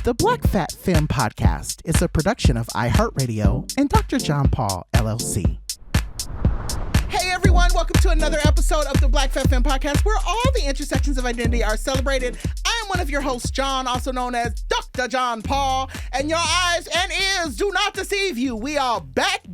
The Black Fat Femme Podcast is a production of iHeartRadio and DoctorJonPaul, LLC. Hey everyone, welcome to another episode of the Black Fat Femme Podcast, where all the intersections of identity are celebrated. I am one of your hosts, John, also known as Dr. John Paul, and your eyes and ears do not deceive you. We are back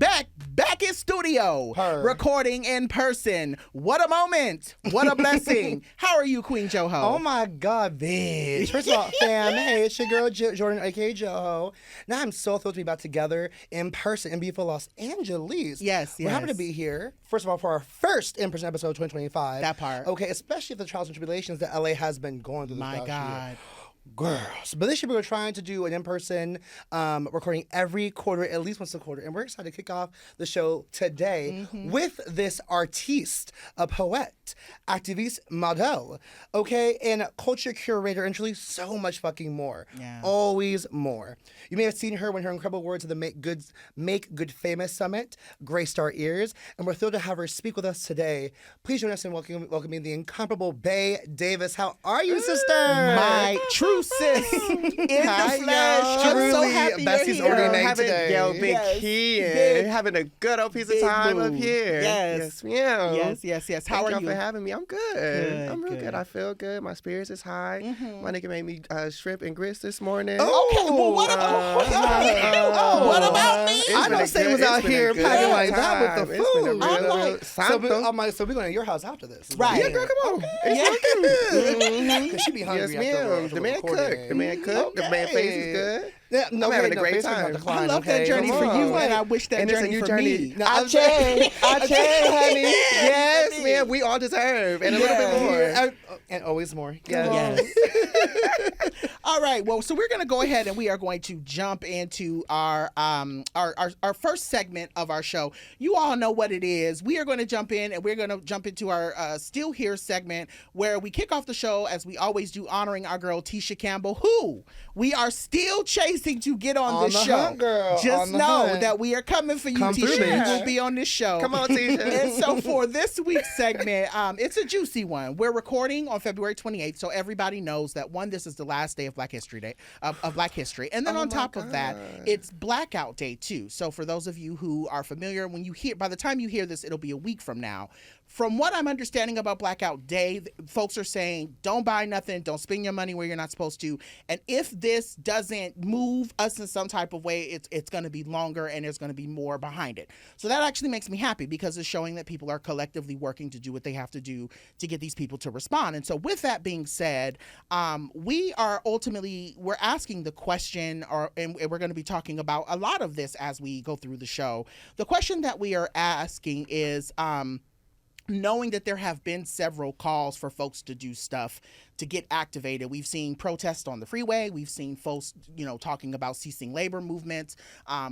in studio, recording in person. What a moment. What a blessing. How are you, Queen Joho? Oh my God, bitch. First of all, fam, hey, it's your girl, Jordan, aka Joho. Now I'm so thrilled to be back together in person in beautiful Los Angeles. Yes. We're happy to be here. First of all, for our first in-person episode of 2025. That part. Okay, especially the trials and tribulations that LA has been going through this My last God. year. Girls. But this year we were trying to do an in-person recording every quarter, at least once a quarter. And we're excited to kick off the show today with this artiste, a poet, activiste, model, okay, and culture curator, and truly so much fucking more. Yeah. Always more. You may have seen her when her incredible words of the Make Good Famous Summit graced our ears. And we're thrilled to have her speak with us today. Please join us in welcoming the incomparable Bay Davis. How are you, sister? My true sis in the flesh. I'm so happy Bessie's you're here. already named today. Yo, big Yes. key and Big- having a good old piece of big time boo. up here. Yes. ma'am. Yes. How Thank are y'all you? for having me. I'm good. Good, I'm real good. good. I feel good. My spirits is high. My nigga made me shrimp and grits this morning. Okay, well, what about me? I know Say was out here packing like that with the It's been a food. real, I'm real like- So we're going to your house after this. Right. Yeah, girl, come on. Because she be hungry Yes, after ma'am. The man cooked. The man cooked. The man face is good. Yeah, no, I'm having a great face is not time. decline, I love that okay? journey Come for you, on. and I wish that And it's a journey new for journey. me. No, I change, honey. Yes, man. We all deserve. And a little bit more. And always more. Yes. All right. Well, so we're going to go ahead and we are going to jump into our first segment of our show. You all know what it is. We are going to jump in and we're going to jump into our Still Here segment where we kick off the show as we always do, honoring our girl Tisha Campbell, who we are still chasing to get on this the show. hunt, girl. Just On the know hunt. that we are coming for you, Come through, Tisha. You bitch. will be on this show. Come on, Tisha. And so for this week's segment, it's a juicy one. We're recording on February 28th, so everybody knows that this is the last day of Black History Day, of Black History. And then on top of that, it's Blackout Day too. So for those of you who are familiar, by the time you hear this, it'll be a week from now. From what I'm understanding about Blackout Day, folks are saying, don't buy nothing, don't spend your money where you're not supposed to. And if this doesn't move us in some type of way, it's going to be longer and there's going to be more behind it. So that actually makes me happy because it's showing that people are collectively working to do what they have to do to get these people to respond. And so with that being said, we're asking the question, and we're going to be talking about a lot of this as we go through the show. The question that we are asking is, knowing that there have been several calls for folks to do stuff to get activated. We've seen protests on the freeway. We've seen folks, talking about ceasing labor movements,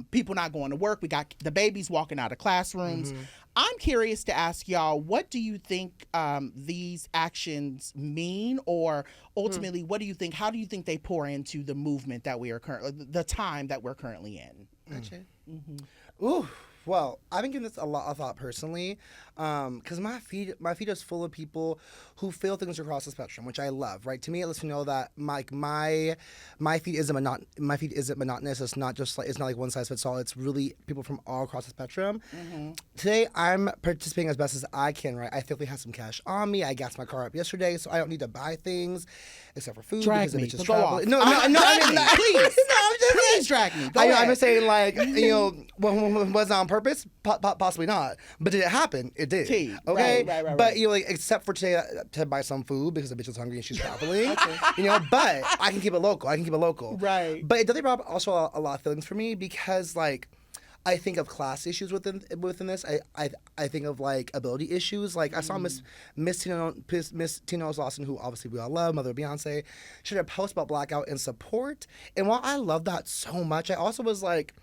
people not going to work. We got the babies walking out of classrooms. I'm curious to ask y'all, what do you think these actions mean? Or ultimately, how do you think they pour into the movement that we are the time that we're currently in? Ooh. Well, I've been giving this a lot of thought personally, because my feed is full of people who feel things across the spectrum, which I love. Right? To me, it lets me know that my feed isn't monotonous. It's not like one size fits all. It's really people from all across the spectrum. Today, I'm participating as best as I can. Right? I think we have some cash on me. I gassed my car up yesterday, so I don't need to buy things except for food Drag because me. the bitch is Go off. traveling. No, Please. Please drag me. Go ahead. I'm just saying, like, was it on purpose? Possibly not. But did it happen? It did. Okay? Right. But, except for today, to buy some food because the bitch is hungry and she's traveling. But I can keep it local. Right. But it doesn't bring up also a lot of feelings for me because, like, I think of class issues within this. I think of like ability issues. Like I saw Miss Tina Lawson, who obviously we all love, mother of Beyonce, shared a post about Blackout in support. And while I love that so much, I also was like,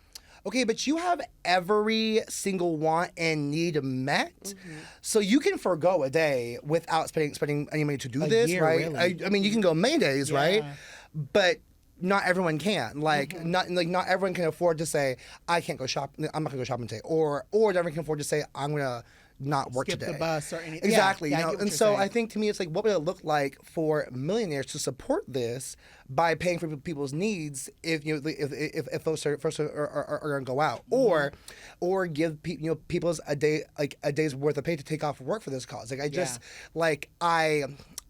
okay, but you have every single want and need met, so you can forego a day without spending any money to do this, year, right? really. I mean, you can go many days, right? But not everyone can. Not everyone can afford to say, I can't go shop. I'm not gonna go shopping today, or everyone can afford to say, I'm gonna not work skip today. the bus or anything. Exactly. Yeah, you I know, get what and you're so saying. I think to me it's like, what would it look like for millionaires to support this by paying for people's needs if if folks are going to go out, or give people's a day's worth of pay to take off work for this cause. Like I just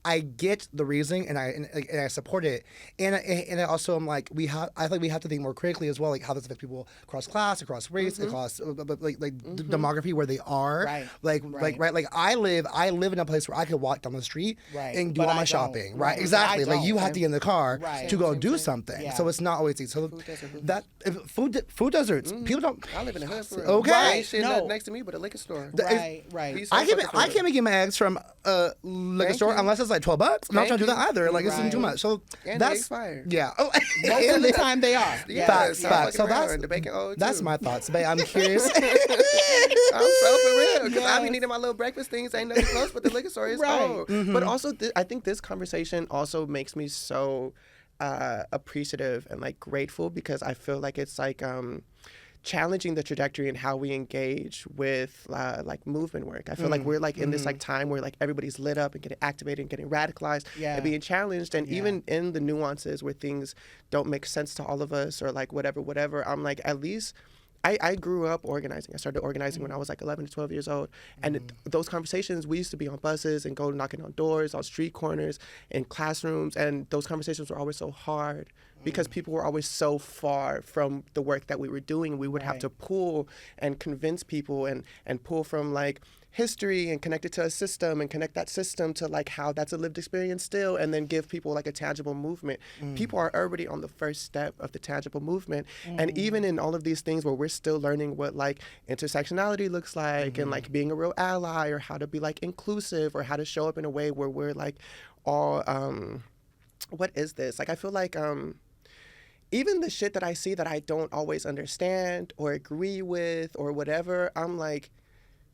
I get the reasoning and I support it, and I also am like I think we have to think more critically as well, like how this affects people across class, across race, across demography where they are. Right. Like I live in a place where I could walk down the street and do But all I my don't. shopping. Right. Right. Exactly. I Like you don't. have to get in the car Right. to go do something. Yeah. So it's not always easy. So that food deserts. People don't. I live in the hood for real. Okay. There ain't shit No. next to me but a liquor store. Right. Be so I fucking can't for be getting my eggs from a liquor Thank store you. unless it's like $12. I'm not trying to do that either. Like it's Right. too much. So And they that's expire. yeah. Oh, Most of the time they are. Yeah, Facts, stop facts. fucking So around. The bacon old that's too. my thoughts, babe. I'm curious. I'm so for real because I be Yes. needing my little breakfast things. Ain't nothing close, but the liquor store is Right. cold. But also, I think this conversation also makes me so appreciative and like grateful because I feel like it's like challenging the trajectory and how we engage with like movement work. I feel like we're like in this like time where like everybody's lit up and getting activated and getting radicalized and being challenged, and even in the nuances where things don't make sense to all of us or like whatever, I'm like, at least I grew up organizing. I started organizing when I was like 11 to 12 years old. And those conversations, we used to be on buses and go knocking on doors, on street corners, in classrooms. And those conversations were always so hard because people were always so far from the work that we were doing. We would have to pull and convince people and pull from like history and connect it to a system and connect that system to like how that's a lived experience still, and then give people like a tangible movement. People are already on the first step of the tangible movement. And even in all of these things where we're still learning what like intersectionality looks like and like being a real ally or how to be like inclusive or how to show up in a way where we're like all what is this? Like I feel like even the shit that I see that I don't always understand or agree with or whatever, I'm like,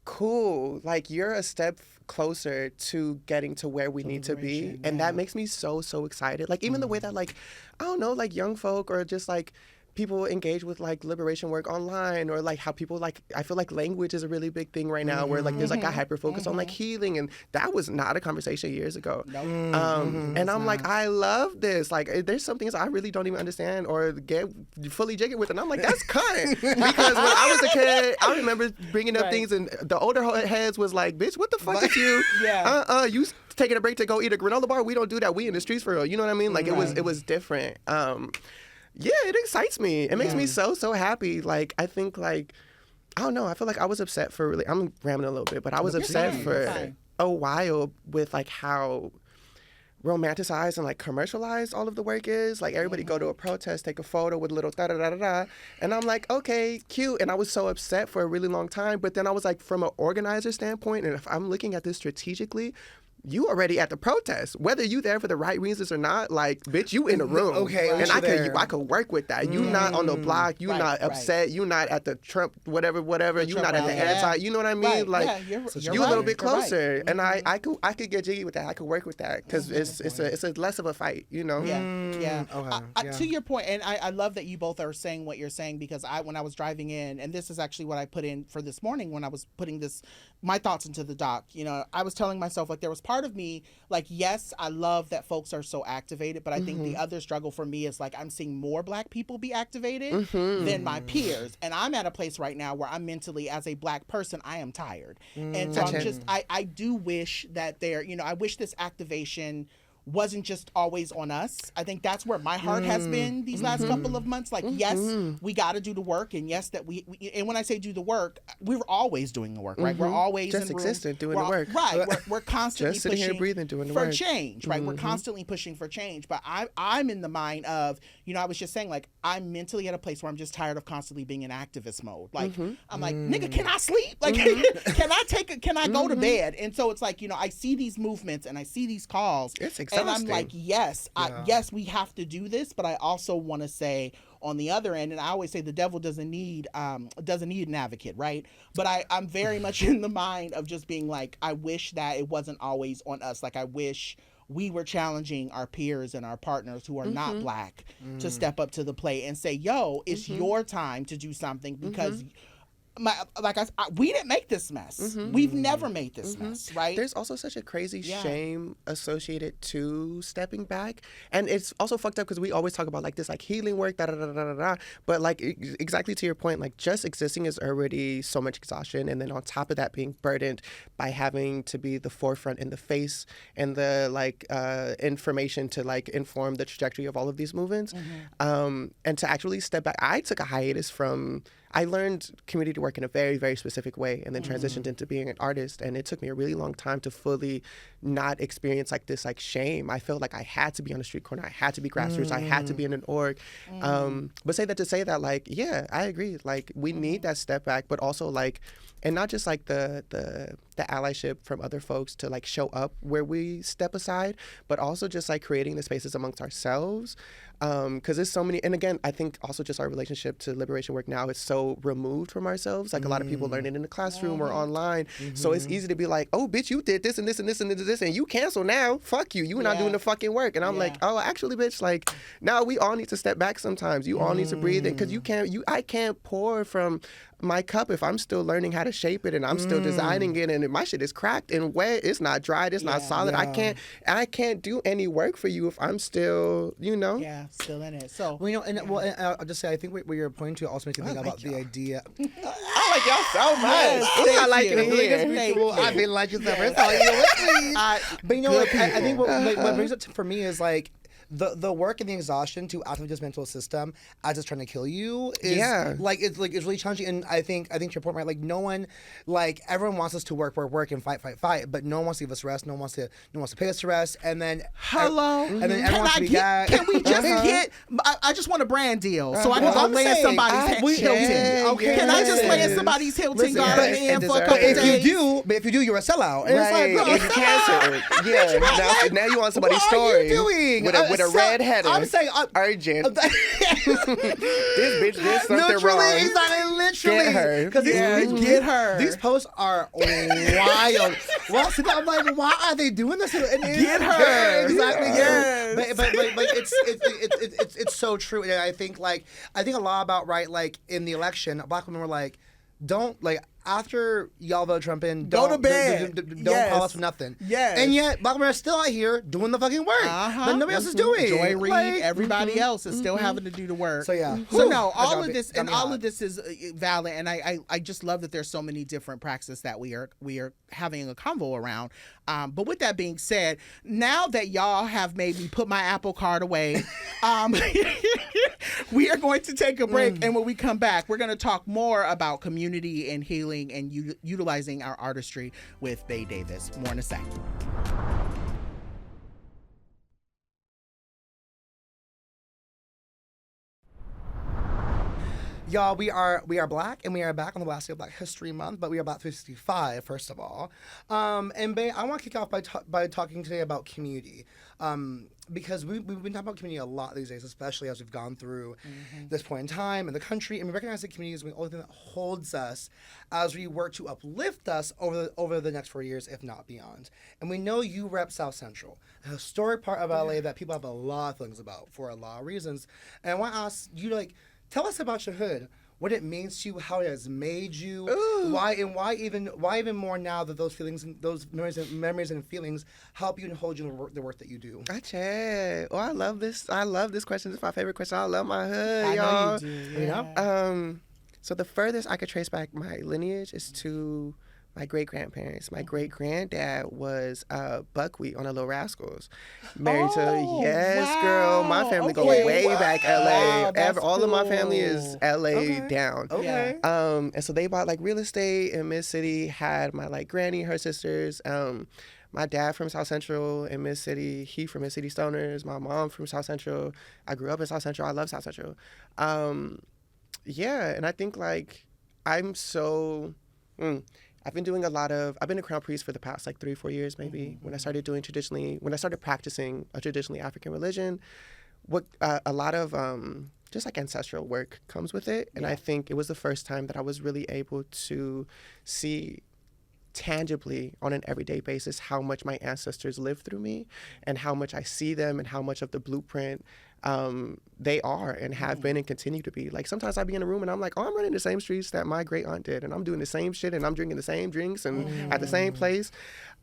cool, like you're a step closer to getting to where we need to be, and that makes me so excited. Like even the way that like I don't know, like young folk or just like people engage with like liberation work online, or like how people like, I feel like language is a really big thing right now where like there's like a hyper focus on like healing, and that was not a conversation years ago. And I'm like, I love this. Like there's some things I really don't even understand or get fully jiggy with, and I'm like, that's cunt. Because when I was a kid, I remember bringing up things and the older heads was like, bitch, what the fuck is you? You taking a break to go eat a granola bar? We don't do that. We in the streets for real. You know what I mean? Like it was different. Yeah, it excites me. It makes me so happy. Like, I think, like, I don't know. I feel like I was upset for really, I'm rambling a little bit, but I was upset for a while with, like, how romanticized and, like, commercialized all of the work is. Like, everybody go to a protest, take a photo with a little da-da-da-da-da. And I'm like, okay, cute. And I was so upset for a really long time. But then I was like, from an organizer standpoint, and if I'm looking at this strategically, you already at the protest, whether you there for the right reasons or not. Like, bitch, you in the room, and I could work with that. You not on the block, you not upset, you not at the Trump whatever, you not at the anti. You know what I mean? Like, you're you a little bit closer, and I could get jiggy with that. I could work with that because it's a less of a fight. You know? To your point, and I love that you both are saying what you're saying, because when I was driving in, and this is actually what I put in for this morning when I was putting my thoughts into the doc. You know, I was telling myself, like, there was part of me, like, yes, I love that folks are so activated, but I think the other struggle for me is, like, I'm seeing more Black people be activated than my peers. And I'm at a place right now where I'm mentally, as a Black person, I am tired. And so I do wish that I wish this activation wasn't just always on us. I think that's where my heart has been these last couple of months. Like, yes, we got to do the work, and yes, that we and when I say do the work, we're always doing the work, right? We're always just in existing, doing the work, right? We're constantly just sitting pushing here breathing, doing the for work. change, right? We're constantly pushing for change. But I'm in the mind of, I was just saying, like, I'm mentally at a place where I'm just tired of constantly being in activist mode. Like, I'm like, nigga, can I sleep? Like, can I go to bed? And so it's like, I see these movements and I see these calls, it's exhausting. and I'm like, yes, we have to do this, but I also want to say on the other end, and I always say the devil doesn't need an advocate, right? But I'm very much in the mind of just being like, I wish that it wasn't always on us. Like, I wish we were challenging our peers and our partners who are not Black to step up to the plate and say, yo, it's your time to do something, because we didn't make this mess. We've never made this mess, right? There's also such a crazy Yeah. shame associated to stepping back, and it's also fucked up because we always talk about like this like healing work, da da da da da da. But like exactly to your point, like just existing is already so much exhaustion, and then on top of that, being burdened by having to be the forefront and the face and the like information to like inform the trajectory of all of these movements, and to actually step back. I took a hiatus from. I learned community work in a very, very specific way and then transitioned into being an artist. And it took me a really long time to fully not experience like this like shame. I felt like I had to be on the street corner. I had to be grassroots. I had to be in an org. But say that to say that like, yeah, I agree. Like we need that step back, but also like, and not just like the allyship from other folks to like show up where we step aside, but also just like creating the spaces amongst ourselves. Because there's so many, and again, I think also just our relationship to liberation work now is so removed from ourselves. Like a lot of people learn it in the classroom or online. So it's easy to be like, oh, bitch, you did this and this and this and this, and you cancel now. Fuck you. You're not doing the fucking work. And I'm like, oh, actually, bitch, like, now we all need to step back sometimes. You all need to breathe in, because I can't pour from my cup if I'm still learning how to shape it and I'm still designing it, and my shit is cracked and wet. It's not dried. It's not solid. I can't do any work for you if I'm still, still in it. So and I'll just say, I think what you're pointing to also makes me think about the idea. I like y'all so much. I like it here. I've been like you ever. But I think what brings it for me is like, the work and the exhaustion to actively dismantle a system as it's trying to kill you is it's really challenging. And I think to your point, right? Like no one, like everyone wants us to work and fight, but no one wants to give us rest. No one wants to pay us to rest. And then and then everyone wants to be gagged. Can we just get? I just want a brand deal so I can go lay in somebody's Hilton. Okay. Can I just lay in somebody's Hilton garden for a couple days? But if you do, you're a sellout. And right. It's like, bro, Yeah. Now you want somebody's story. What are you doing? With a red header. I'm saying urgent. This bitch did something wrong. Literally. Get her. Because get her. These posts are wild. Well, see, I'm like, why are they doing this? Get her. Exactly. Yes. But it's so true. And I think a lot about, right, like in the election, Black women were like, don't, like, after y'all vote Trump in, go to bed. Don't call us for nothing. Yes. And yet, Black women are still out here doing the fucking work that nobody else is doing. Joy Reid, everybody else is still having to do the work. So yeah. So no, all of this is valid, and I just love that there's so many different practices that we are having a convo around. But with that being said, now that y'all have made me put my Apple Card away, we are going to take a break, and when we come back, we're going to talk more about community and healing and utilizing our artistry with Bay Davis. More in a sec. Y'all, we are Black, and we are back on the last day of Black History Month, but we are Black 365, first of all. And Bay, I want to kick off by talking today about community. Because we've been talking about community a lot these days, especially as we've gone through this point in time in the country, and we recognize that community is the only thing that holds us as we work to uplift us over the next 4 years, if not beyond. And we know you rep South Central, a historic part of LA that people have a lot of feelings about for a lot of reasons. And I want to ask you, like, tell us about your hood. What it means to you, how it has made you, why even more now that those feelings, and those memories and feelings help you and hold you in the work that you do. Gotcha. Oh, I love this question. It's my favorite question. I love my hood, I y'all. know you do. Yeah. So the furthest I could trace back my lineage is to my great-grandparents. My great-granddad was Buckwheat on the Little Rascals. Married girl. My family goes way back LA. All of my family is LA down. Okay. And so they bought like real estate in Mid City, had my like granny, her sisters, my dad from South Central in Mid City, he from Mid City Stoners, my mom from South Central. I grew up in South Central. I love South Central. And I think like I'm so I've been a crown priest for the past like 3-4 years maybe. When I started practicing a traditionally African religion, what a lot of just like ancestral work comes with it. And I think it was the first time that I was really able to see tangibly on an everyday basis how much my ancestors lived through me and how much I see them and how much of the blueprint they are and have been and continue to be. Like sometimes I be in a room and I'm like, oh, I'm running the same streets that my great aunt did, and I'm doing the same shit, and I'm drinking the same drinks and at the same place.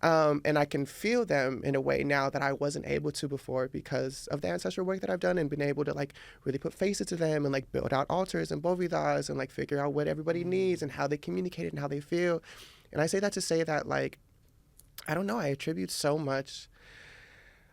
And I can feel them in a way now that I wasn't able to before because of the ancestral work that I've done and been able to like really put faces to them and like build out altars and bovidas and like figure out what everybody needs and how they communicate it and how they feel. And I say that to say that like, I don't know, I attribute so much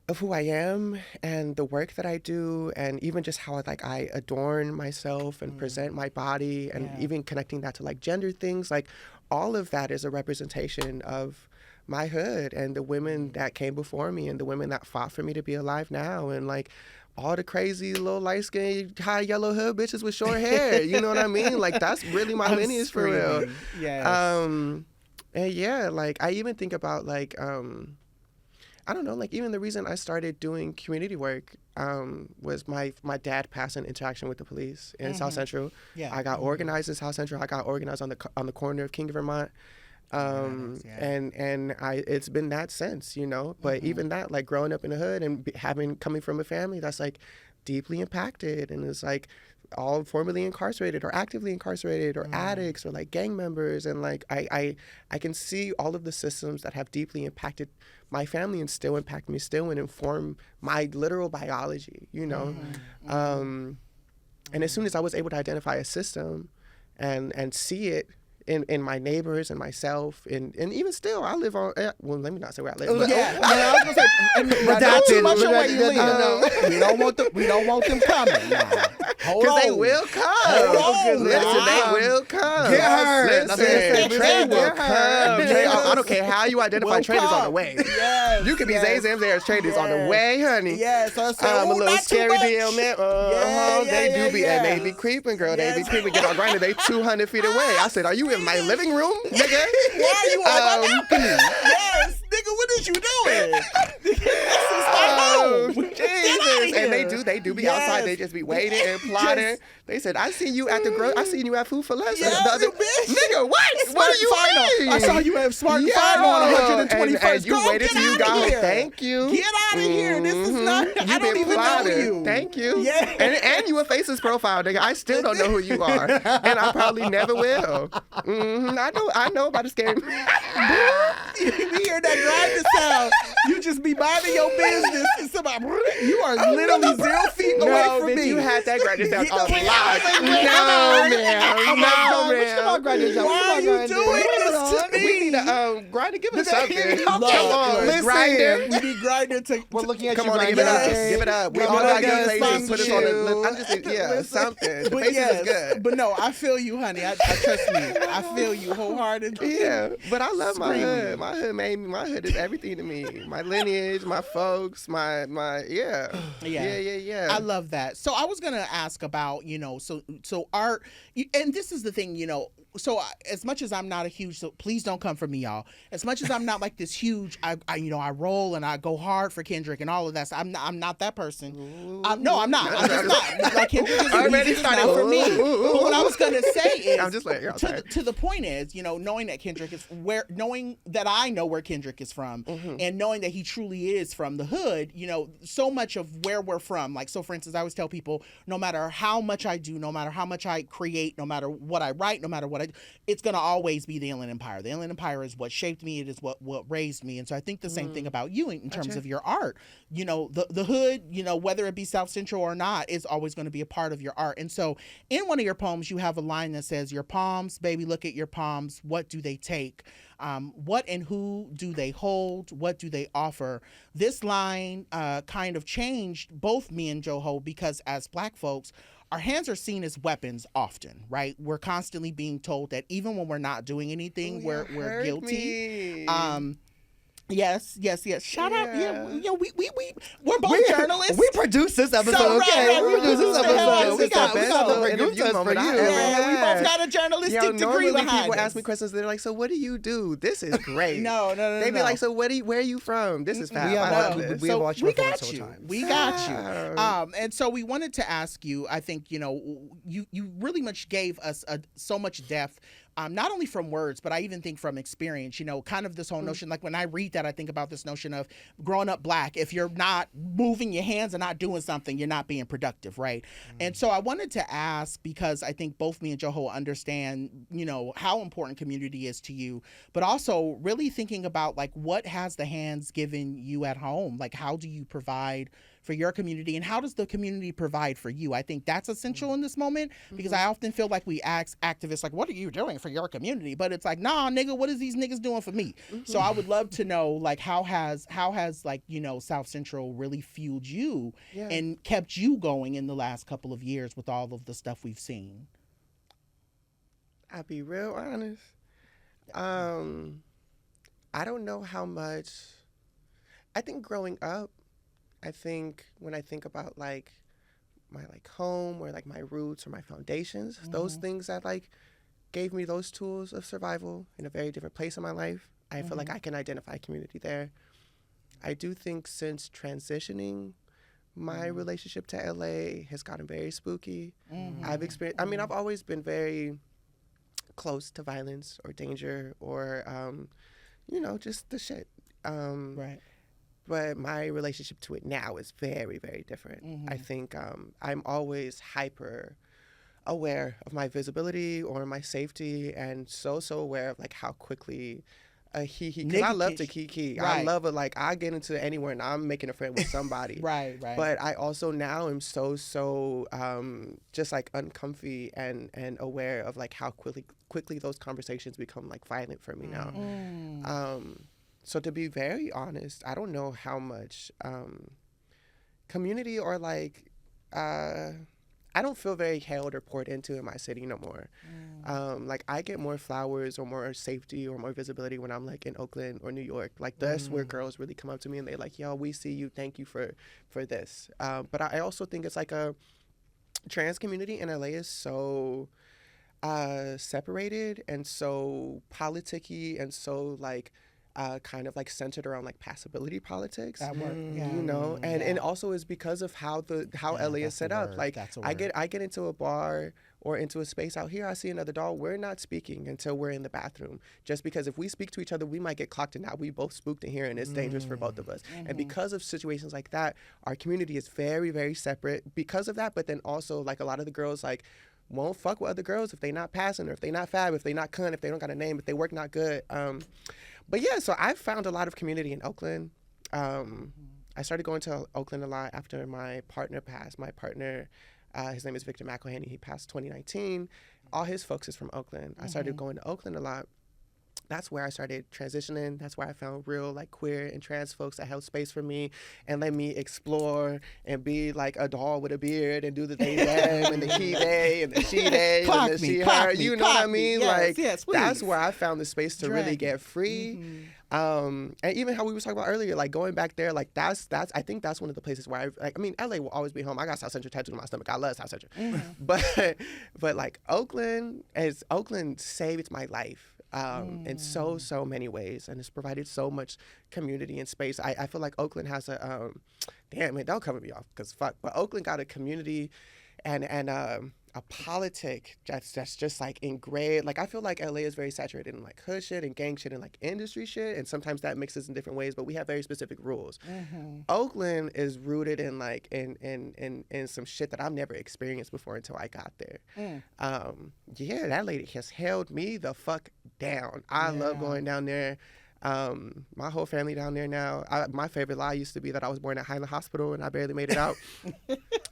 of who I am and the work that I do and even just how like I adorn myself and present my body and even connecting that to like gender things, like all of that is a representation of my hood and the women that came before me and the women that fought for me to be alive now, and like all the crazy little light-skinned high yellow hood bitches with short hair, you know what I mean? Like that's really my lineage for real. Yes. And yeah, like I even think about like I don't know, like even the reason I started doing community work was my dad passed an interaction with the police in South Central. Yeah. I got organized in South Central. I got organized on the corner of King, Vermont. And it's been that since, you know. But even that, like growing up in the hood and coming from a family that's like deeply impacted and is like all formerly incarcerated or actively incarcerated or addicts or like gang members, and like I can see all of the systems that have deeply impacted my family and still impact me still and inform my literal biology, you know. And as soon as I was able to identify a system and see it in my neighbors and myself, and even still, I live on. Well, let me not say where I live. But, I was gonna say, not too much on where you live. We don't want them coming now. Because they will come. Listen, they will come. Get her. Listen, Trey will come. Trey, I don't care how you identify. Trey is on the way. Yes. You could be Zay Zam Zay's Trey is on the way, honey. Yes. So A little scary deal, man. They do be, and they be creeping, girl. They be Yes. creeping. Get on grinding. They 200 feet away. I said, are you in my living room, nigga? Why are you on my balcony? Yes, nigga, what is you doing? This is my home. Jesus. And they do be outside. They just be waiting and plotting. They said, I seen you at I seen you at Food for Less. Nigga, what? What do you mean? I saw you at Smart and Final on 121st. And you waited till you got home. Thank you. Get out of here. This is not, I don't even know you. Thank you. Yeah. And you a Faces profile, nigga. I still don't know who you are. And I probably never will. I know about this game. You hear that grinding sound, you just be minding your business. And somebody, you are literally 0 feet away from me. You had that grinding sound a lot. No, man. Why are you doing this to me? We need to grind it. Give us something. Come Look, on, listen, grinder. we need grinder to. We're looking at Come you on, right give it now. up. Give it up. We all got good faces. Put us on the. I'm just something. The But faces yes, is good. but no, I feel you, honey. I trust me. I feel you wholeheartedly. Yeah, but I love my hood. My hood made me. My hood is everything to me. My lineage, my folks, my yeah. I love that. So I was gonna ask about, so art, and this is the thing, so as much as I'm not a huge, so please don't come for me, y'all. As much as I'm not like this huge, I roll and I go hard for Kendrick and all of that. So I'm not that person. No, I'm not. I'm just not. Like Kendrick is Already not started for me. But what I was gonna say is, I'm just letting y'all to the point is, knowing that Kendrick is knowing that I know where Kendrick is from, and knowing that he truly is from the hood, so much of where we're from. Like, so for instance, I always tell people, no matter how much I do, no matter how much I create, no matter what I write, no matter what I do, it's going to always be the Inland Empire. The Inland Empire is what shaped me. It is what raised me. And so I think the same thing about you in terms of your art. The hood, whether it be South Central or not, is always going to be a part of your art. And so in one of your poems, you have a line that says, your palms, baby, look at your palms. What do they take? What and who do they hold? What do they offer? This line kind of changed both me and Joho, because as Black folks, our hands are seen as weapons often, right? We're constantly being told that even when we're not doing anything, we're guilty. Yes. Shout out. Yeah, we're both journalists. We produced this episode. So, okay, we produced this episode. We got the producers for you. Yeah, we both got a journalistic degree normally behind people us. ask me questions. They're like, "So what do you do?" This is great. No. They be like, "So where are you from?" This is fab. I love this. We have watched we your got several you. times. We got you. And so we wanted to ask you. I think you really much gave us so much depth not only from words, but I even think from experience, you know, kind of this whole notion, like when I read that, I think about this notion of growing up Black. If you're not moving your hands and not doing something, you're not being productive, right? And so I wanted to ask, because I think both me and Joho understand, you know, how important community is to you, but also really thinking about like what has the hands given you at home? Like how do you provide for your community, and how does the community provide for you? I think that's essential in this moment, because I often feel like we ask activists like, what are you doing for your community? But it's like, nah, nigga, what is these niggas doing for me? So I would love to know, like, how has like, you know, South Central really fueled you and kept you going in the last couple of years with all of the stuff we've seen? I'll be real honest. I don't know how much. I think growing up, I think when I think about like my like home or like my roots or my foundations, those things that like gave me those tools of survival in a very different place in my life, I feel like I can identify community there. I do think since transitioning, my relationship to LA has gotten very spooky. I've experienced, I mean, I've always been very close to violence or danger or, you know, just the shit. Right. But my relationship to it now is very, very different. I think I'm always hyper aware of my visibility or my safety, and so aware of like how quickly a because I love to kiki. Right. I love it. Like I get into anywhere and I'm making a friend with somebody. Right. But I also now am so just like uncomfy and aware of like how quickly those conversations become like violent for me now. So to be very honest, I don't know how much community or like I don't feel very held or poured into in my city no more. Like I get more flowers or more safety or more visibility when I'm like in Oakland or New York. Like that's where girls really come up to me and they're like, yo, we see you. Thank you for this. But I also think it's like a trans community in LA is so separated and so politicky and so like kind of like centered around like passability politics. That word, you know, and also is because of how LA is set up. Like I get into a bar or into a space out here, I see another dog. We're not speaking until we're in the bathroom. Just because if we speak to each other, we might get clocked and now we both spooked in here and it's dangerous for both of us. And because of situations like that, our community is very, very separate because of that. But then also like a lot of the girls like won't fuck with other girls if they not passing or if they not fab, if they not cunt, if they don't got a name, if they work not good. But yeah, so I've found a lot of community in Oakland. I started going to Oakland a lot after my partner passed. My partner, his name is Victor McElhaney. He passed 2019. All his folks is from Oakland. I started going to Oakland a lot. That's where I started transitioning. That's where I found real like queer and trans folks that held space for me and let me explore and be like a doll with a beard and do the they them and the he they and the she they and the she her. You know what I mean? Yes, like that's where I found the space to really get free. And even how we were talking about earlier, like going back there, like that's I think that's one of the places where I mean LA will always be home. I got South Central tattooed on my stomach. I love South Central. But like Oakland saved my life. In so many ways, and it's provided so much community and space. I feel like Oakland has a damn it, don't cover me off because fuck, but Oakland got a community and a politic that's just like engraved. Like I feel like LA is very saturated in like hood shit and gang shit and like industry shit, and sometimes that mixes in different ways, but we have very specific rules. Oakland is rooted in like in some shit that I've never experienced before until I got there. Yeah, that lady has held me the fuck down. I love going down there. My whole family down there now. My favorite lie used to be that I was born at Highland Hospital and I barely made it out.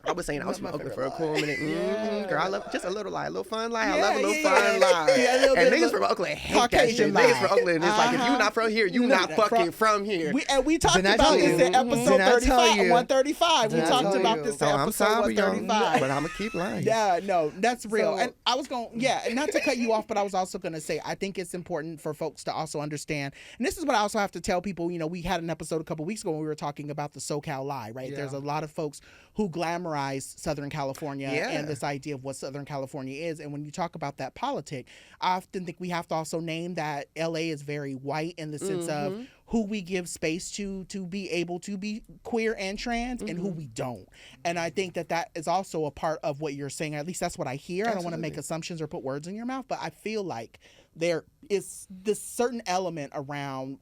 I was saying I was from Oakland for a cool minute. Girl, I love just a little lie, a little fun lie. I love a little fun lie. And niggas from Oakland hate Caucasian that shit. Niggas from Oakland, it's like if you not from here, you not fucking from here. We talked about this in episode 135. We talked about this in episode 135. But I'm gonna keep lying. Yeah, no, that's real. And I was going, and not to cut you off, but I was also gonna say I think it's important for folks to also understand. And this is what I also have to tell people. You know, we had an episode a couple weeks ago when we were talking about the SoCal lie, right? There's a lot of folks who glamorize Southern California and this idea of what Southern California is. And when you talk about that politic, I often think we have to also name that LA is very white in the sense of who we give space to be able to be queer and trans, and who we don't. And I think that is also a part of what you're saying. At least that's what I hear. I don't want to make assumptions or put words in your mouth, but I feel like there is this certain element around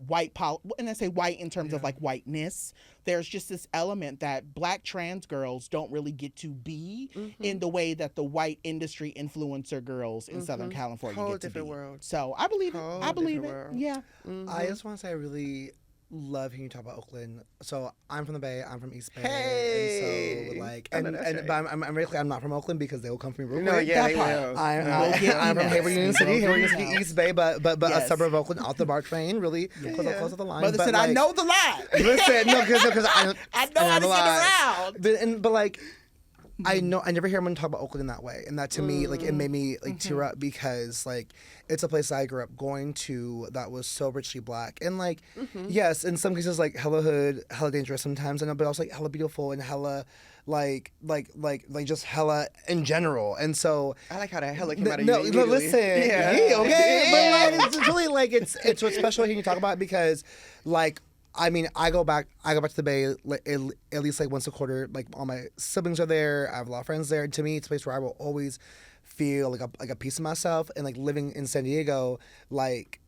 and I say white in terms of like whiteness. There's just this element that Black trans girls don't really get to be in the way that the white industry influencer girls in Southern California get to be. World. So I believe it. I believe it. World. Yeah. I just want to say I really love hearing you talk about Oakland. So I'm from the Bay. I'm from East Bay. Hey. And so like, right. but I'm really clear I'm not from Oakland because they will come for me real No, quick. yeah, That part. will. I'm from Hayward Union City, East Bay, but Yes. a suburb of Oakland, off the BART train, really close to the line. Mother but said, like, I know the lie. Listen, no, because I know how to get around. But like, I know I never hear anyone talk about Oakland in that way, and that to me, like, it made me like tear up because like it's a place I grew up going to that was so richly Black, and like, yes, in some cases like hella hood, hella dangerous sometimes, but also like hella beautiful and hella like just hella in general, and so I like how that hella came out of no, you. no, listen, Yeah. okay, but like it's really like it's what's special hearing you talk about it because like. I mean, I go back to the Bay like, at least like once a quarter. Like all my siblings are there. I have a lot of friends there. To me, it's a place where I will always feel like a piece of myself. And like living in San Diego, like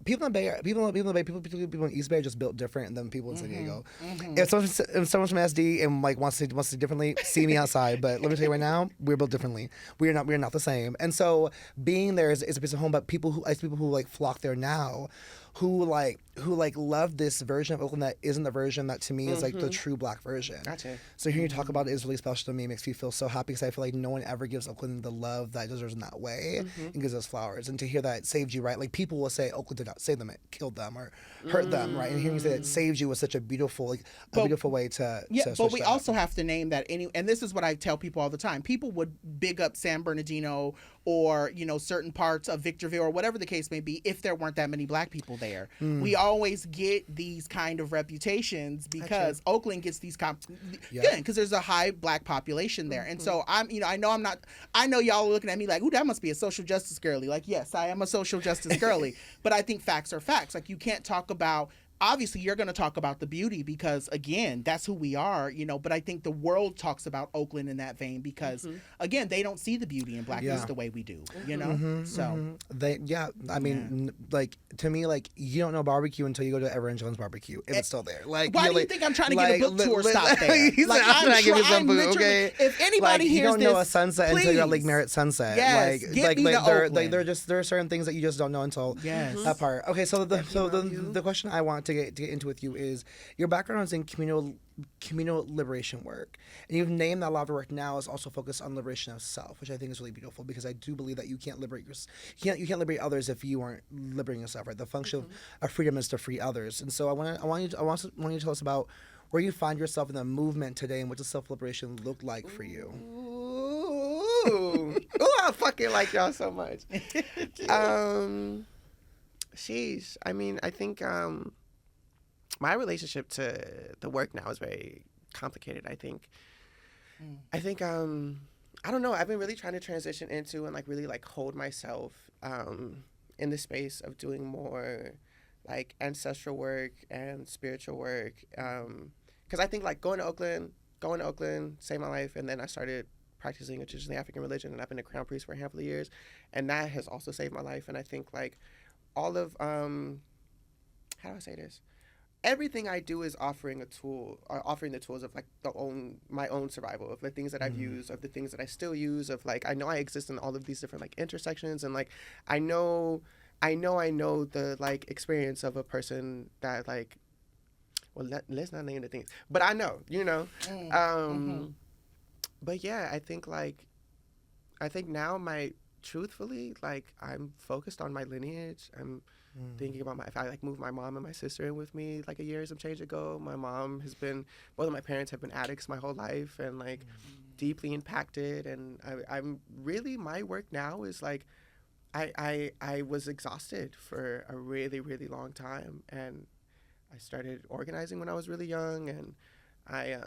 people in the Bay, people in East Bay are just built different than people in San Diego. If someone's from SD and like wants to do differently, see me outside. But let me tell you right now, we're built differently. We're not the same. And so being there is a piece of home. But people who like flock there now. Who love this version of Oakland that isn't the version that to me is like the true Black version. Gotcha. So hearing you talk about it is really special to me. It makes me feel so happy because I feel like no one ever gives Oakland the love that it deserves in that way and gives us flowers. And to hear that it saved you, right? Like people will say Oakland did not save them, it killed them or hurt them, right? And hearing you say it saved you was such a beautiful beautiful way to but we that. also have to name that and this is what I tell people all the time. People would big up San Bernardino or certain parts of Victorville or whatever the case may be if there weren't that many Black people there. We always get these kind of reputations because Oakland gets these because there's a high Black population there. And so I know y'all are looking at me like, ooh, that must be a social justice girly. Like, yes, I am a social justice girly, but I think facts are facts. Like, you can't talk about, obviously you're going to talk about the beauty because again, that's who we are, but I think the world talks about Oakland in that vein because again, they don't see the beauty in Blackness the way we do, I mean, like to me, like you don't know barbecue until you go to Ever and Jones barbecue if it's still there. Like, why do you think I'm trying to get a book tour stop there? Like, I'm trying to give you some food, okay? If anybody like, hears you don't this, know a sunset until you're at Lake Merritt Sunset. Yes, there are certain things that you just don't know until that part. Okay, so the question I want to get into with you is your background is in communal liberation work, and you've named that a lot of your work now is also focused on liberation of self, which I think is really beautiful because I do believe that you can't liberate you can't liberate others if you aren't liberating yourself. Right, the function of freedom is to free others, and so I want you to tell us about where you find yourself in the movement today and what does self-liberation look like for you. Ooh, I fucking like y'all so much. Sheesh. I mean, I think my relationship to the work now is very complicated. I think I don't know. I've been really trying to transition into and like really like hold myself in the space of doing more like ancestral work and spiritual work. Because I think like going to Oakland, saved my life, and then I started practicing a traditionally African religion, and I've been a crown priest for a handful of years, and that has also saved my life. And I think like all of how do I say this? Everything I do is offering the tools of like my own survival, of the things that I've used, of the things that I still use, of like I know I exist in all of these different like intersections, and like I know the like experience of a person that like, well, let's not name the things, but I know, but yeah, I think now truthfully, like I'm focused on my lineage. I'm thinking about if I like moved my mom and my sister in with me like a year and some change ago. Both of my parents have been addicts my whole life and like deeply impacted. And I'm really, my work now is like, I was exhausted for a really, really long time. And I started organizing when I was really young, and I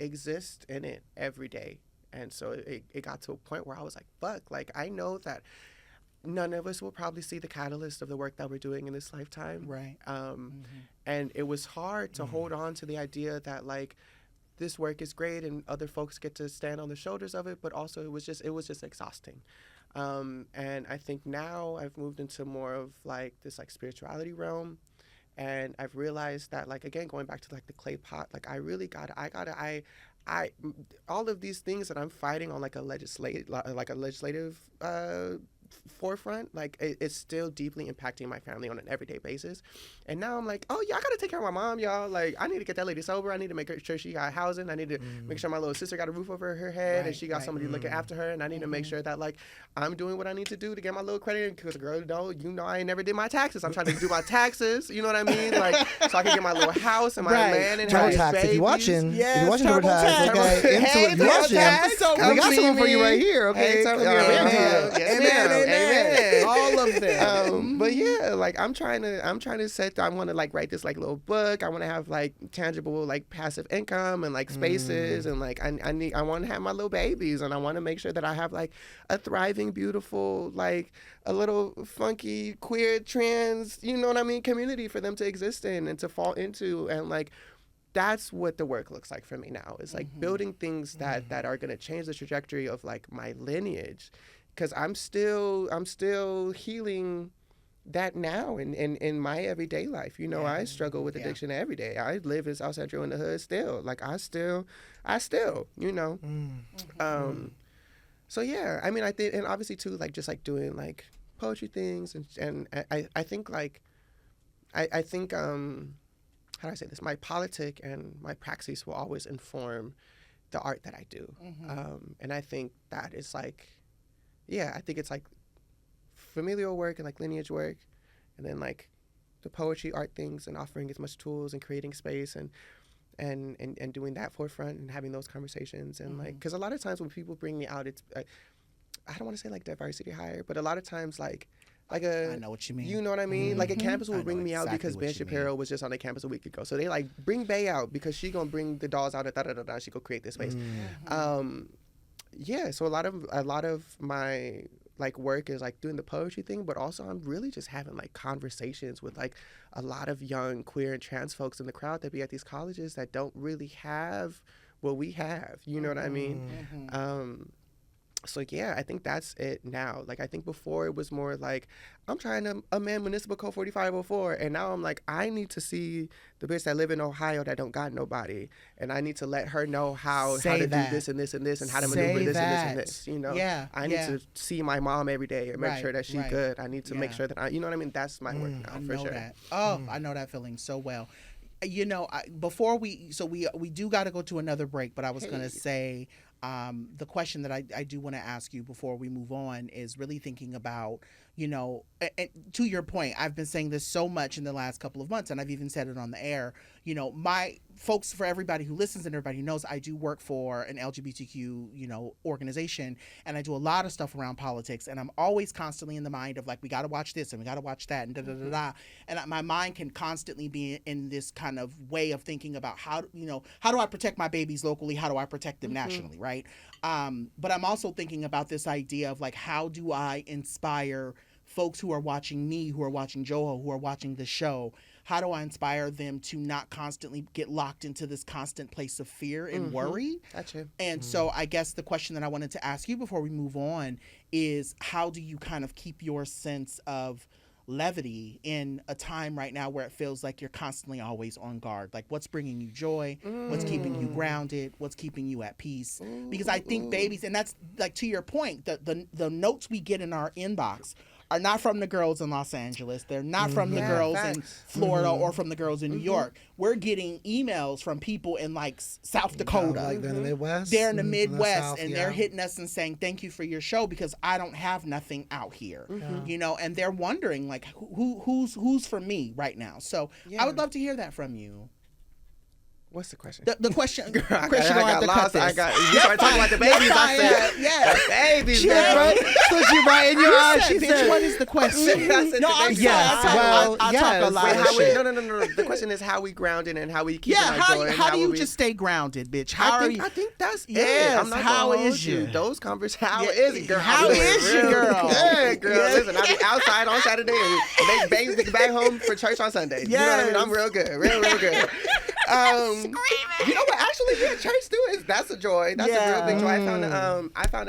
exist in it every day. And so it got to a point where I was like, fuck, like I know that none of us will probably see the catalyst of the work that we're doing in this lifetime. Right. And it was hard to hold on to the idea that like this work is great and other folks get to stand on the shoulders of it, but also it was just exhausting. And I think now I've moved into more of like this like spirituality realm, and I've realized that like, again, going back to like the clay pot, like I all of these things that I'm fighting on like a legislative forefront, like it's still deeply impacting my family on an everyday basis. And now I'm like, oh yeah, I gotta take care of my mom, y'all. Like I need to get that lady sober. I need to make sure she got housing. I need to make sure my little sister got a roof over her head and she got somebody looking after her. And I need to make sure that like I'm doing what I need to do to get my little credit. Because girl, I ain't never did my taxes. I'm trying to do my taxes. You know what I mean? Like so I can get my little house and my land and have TurboTax. If you're watching, TurboTax, okay, hey, if you're watching, we got someone for you right here. Okay, Amen. All of them. But yeah, like I'm trying to set. I want to like write this like little book. I want to have like tangible like passive income and like spaces and like I want to have my little babies, and I want to make sure that I have like a thriving, beautiful, like a little funky queer trans, you know what I mean, community for them to exist in and to fall into. And like that's what the work looks like for me now, is like building things that are going to change the trajectory of like my lineage. Because I'm still healing that now in my everyday life. You know, I struggle with addiction every day. I live in South Central in the hood still. Like I still, you know. So yeah, I mean, I think, and obviously too, like just like doing like poetry things and I think like, I think, how do I say this? My politic and my praxis will always inform the art that I do. And I think that is like, yeah, I think it's like familial work and like lineage work, and then like the poetry, art things, and offering as much tools and creating space and doing that forefront and having those conversations. And like, because a lot of times when people bring me out, it's I don't want to say like diversity hire, but a lot of times like I know what you mean. You know what I mean? Like a campus will bring me out because Ben Shapiro was just on the campus a week ago. So they like bring Bay out because she gonna bring the dolls out at she go create this space. Yeah, so a lot of my like work is like doing the poetry thing, but also I'm really just having like conversations with like a lot of young queer and trans folks in the crowd that be at these colleges that don't really have what we have. You know what I mean? So yeah, I think that's it now. Like I think before it was more like I'm trying to amend Municipal Code 4504, and now I'm like I need to see the bitch that live in Ohio that don't got nobody, and I need to let her know how to do this and this and this and how to maneuver this and this and this. You know, I need to see my mom every day and make sure that she's good. I need to make sure that you know what I mean. That's my work now for sure. That. Oh, I know that feeling so well. You know, before we do got to go to another break, but I was gonna say. The question that I do want to ask you before we move on is really thinking about, you know, and to your point, I've been saying this so much in the last couple of months, and I've even said it on the air, you know, my folks, for everybody who listens and everybody who knows, I do work for an LGBTQ, you know, organization, and I do a lot of stuff around politics, and I'm always constantly in the mind of like, we got to watch this and we got to watch that and da-da-da-da, and my mind can constantly be in this kind of way of thinking about how do I protect my babies locally, how do I protect them nationally, right? But I'm also thinking about this idea of like, how do I inspire folks who are watching me, who are watching Joho, who are watching the show? How do I inspire them to not constantly get locked into this constant place of fear and worry? Gotcha. And so I guess the question that I wanted to ask you before we move on is, how do you kind of keep your sense of levity in a time right now where it feels like you're constantly always on guard? Like, what's bringing you joy? What's keeping you grounded? What's keeping you at peace? Because I think babies, and that's like to your point, the notes we get in our inbox are not from the girls in Los Angeles. They're not from the girls in Florida or from the girls in New York. We're getting emails from people in like South Dakota. Like they're in the Midwest. They're in the Midwest, South, and they're hitting us and saying, thank you for your show because I don't have nothing out here. You know, and they're wondering like, who's for me right now? So I would love to hear that from you. What's the question? The question, Girl, Chris, you don't have to cut this. You started talking about the babies. I said, yeah. babies, She girl. right, looked you right in your eyes. She She said, said, what is the question? I said No, the I'm babies. Yes, sorry. well, I yes. talk a lot Wait, of how we, shit. no. The question is how we grounded and how we keep Yeah, our joy. how do you we, just stay grounded, bitch? How are you? I think that's Yes, it. I'm not how gonna hold is you? Those conversations. How Yeah, is it, girl? how I'm doing is you, real girl? Good, girl. Yeah. Listen, I be outside on Saturday and make babies get back home for church on Sunday. You know what I mean? Yes. I'm real good, real good. You know what? Actually, yeah, church too that's a joy. That's a real big joy. I found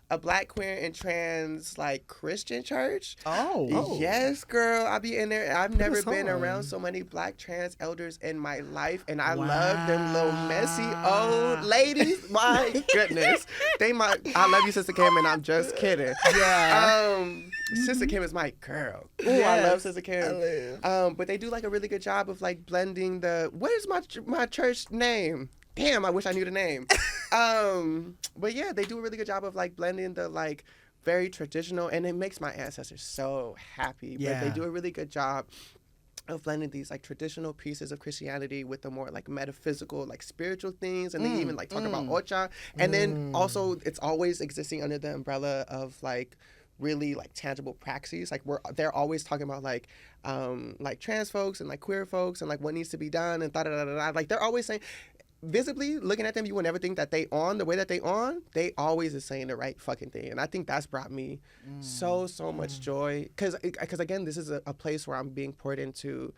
a black, queer, and trans like Christian church. Oh. Yes, girl. I be in there. I've never us been on. around so many black trans elders in my life, and I love them little messy old ladies. My goodness, I love you, Sister Kim, and I'm just kidding. Yeah. Sister Kim is my girl. Ooh, Yes. I love Sister Kim. But they do like a really good job of like blending what is my church name? Damn, I wish I knew the name. But yeah, they do a really good job of like blending the like very traditional, and it makes my ancestors so happy. Yeah. But they do a really good job of blending these like traditional pieces of Christianity with the more like metaphysical, like spiritual things, and they even like talk about ocha. And then also it's always existing under the umbrella of like really like tangible praxis. Like they're always talking about like trans folks and like queer folks and like what needs to be done and da da da da. Like they're always saying, visibly looking at them, you would never think that the way that they always is saying the right fucking thing. And I think that's brought me so much joy. Cause again, this is a place where I'm being poured into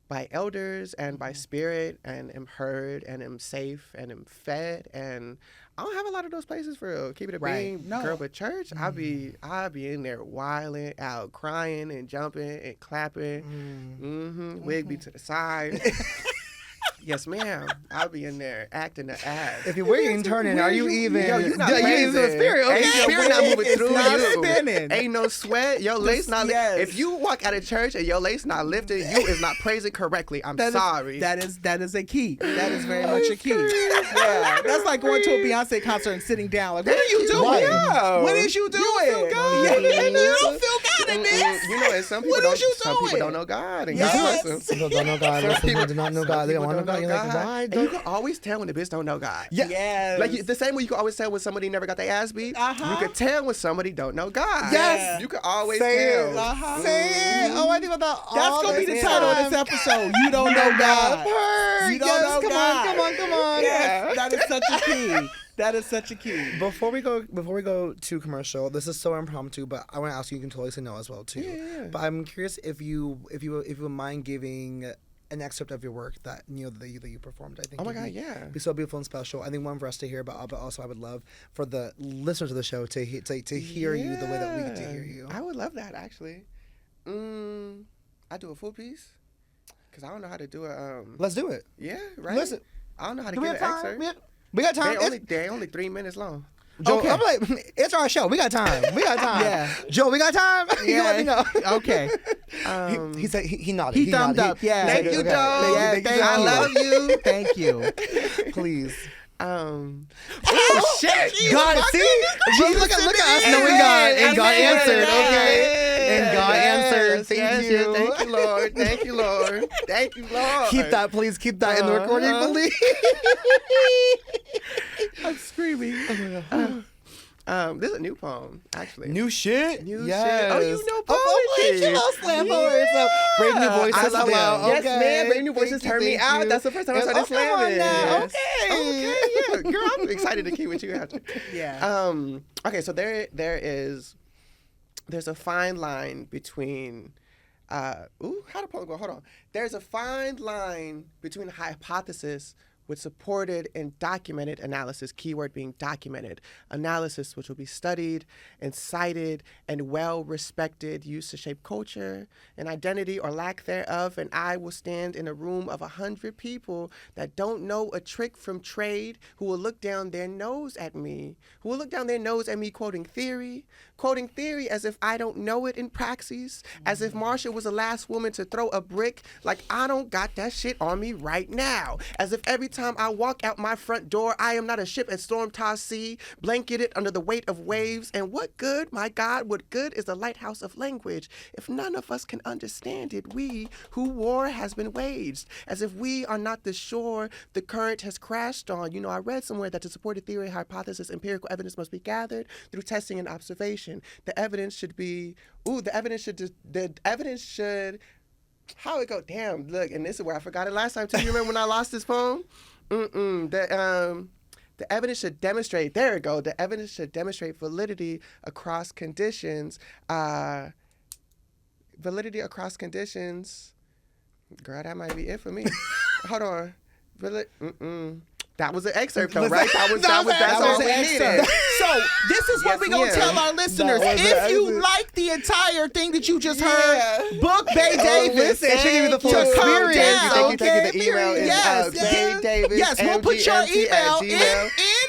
by elders and by spirit, and am heard and am safe and am fed. And I don't have a lot of those places for real. Keep it a being, girl. But church, I be in there wilding out, crying and jumping and clapping. Wig be to the side. Yes, ma'am. I'll be in there acting the ass. if you're wigging, turning, are you even? Yo, you not you praising. even the spirit? Okay. Ain't your spirit not moving It's through not you. spinning. Ain't no sweat. Your lace not. Yes. If you walk out of church and your lace not lifted, you is not praising correctly. I'm sorry. That is a key. That is very much a key. Yeah, that's like going to a Beyonce concert and sitting down. Like, what are you doing? Right. Yo. What is you doing? feel God. Yeah, Mm-mm. you don't feel God in this. You know, and some people What don't. is you Some people doing? don't know God. And Yes. God bless them. Some people don't know God. Some people do not know God. They don't want to know God. You're like, why? And you can always tell when the bitch don't know God. Yeah. Yes. Like the same way you can always tell when somebody never got their ass beat. You can tell when somebody don't know God. Yes. You can always Say tell. it. Say it. Oh, I think about that. That's gonna be the title of this episode. You don't know God. You don't know come God. on, come on. Yes, that is such a key. That is such a key. Before we go to commercial, this is so impromptu, but I want to ask you. You can totally say no as well too. Yeah. But I'm curious if you would mind giving an excerpt of your work that that you performed. I think. Oh my it'd God, yeah. Be so beautiful and special. I think one for us to hear, but also I would love for the listeners of the show to hear you the way that we get to hear you. I would love that actually. I do a full piece because I don't know how to do a. Let's do it. Yeah, right. Listen, I don't know how to do we get have an time? excerpt. We got time. They're only 3 minutes long. Joe, Okay. I'm like, it's our show. We got time. We got time. Yeah. Joe, we got time. You let me know. Okay. He said he nodded. He thumbed nodded. up. Yeah. Thank you, Okay. Joe. Yeah, Thank you. thank I you. love you. Thank you. Please. Oh shit! God, see? Look at us knowing God. And God answered, okay? And God answered. Thank you. Thank you, Lord. Thank you, Lord. Thank you, Lord. Keep that, please. Keep that in the recording, please. I'm screaming. This is a new poem, actually. New shit? New Yes. shit. Oh, you know Oh, poetry. you know slam poetry. So, Brave New Voices. I love hello. it. Okay. Yes, man. Brave New Voices Thank you, turned me thank out. you. That's the first time I started Come on slamming. now. Yes. Okay. Yeah. Girl, I'm excited to keep with you after. Yeah. Okay, so there's a fine line between how to poem go? Hold on. There's a fine line between hypothesis with supported and documented analysis, keyword being documented, analysis which will be studied and cited and well-respected, used to shape culture and identity or lack thereof, and I will stand in a room of 100 people that don't know a trick from trade, who will look down their nose at me, quoting theory as if I don't know it in praxis, as if Marsha was the last woman to throw a brick, like I don't got that shit on me right now, as if everything time I walk out my front door, I am not a ship at storm-tossed sea, blanketed under the weight of waves. And what good, my God, what good is the lighthouse of language if none of us can understand it? We, who war has been waged, as if we are not the shore the current has crashed on. You know, I read somewhere that to support a theory hypothesis, empirical evidence must be gathered through testing and observation. The evidence should, how it go? Damn, look, and this is where I forgot it last time too. You remember when I lost this poem? The evidence should demonstrate, there it go, the evidence should demonstrate validity across conditions. Girl, that might be it for me. Hold on. That was an excerpt, though, right? That's all we needed. So this is what we're going to tell our listeners. If you like the entire thing that you just heard, book Bay Davis. Listen, she gave you the full experience. Thank you. The email is Bay Davis. Yes, we'll put your email in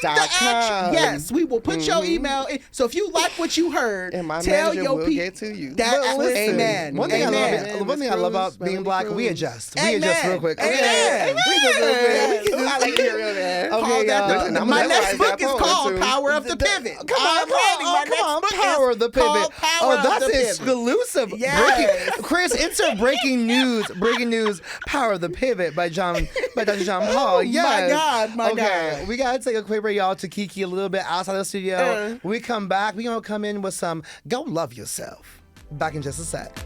the action. Yes, we will put your email in. So if you like what you heard, and my tell your will people. Get to you. Amen. One thing I love about being black, we adjust. We adjust real quick. Amen. I like it real bad. Okay, y'all. My next book is called Power of the Pivot. Come on, Power of the Pivot. That's exclusive. Yes. Chris, insert breaking news. Breaking news. Power of the Pivot by DoctorJonPaul. Yes. My God. We gotta take a quick break, y'all, to kiki a little bit outside the studio. When we come back, we gonna come in with some Go Love Yourself. Back in just a sec.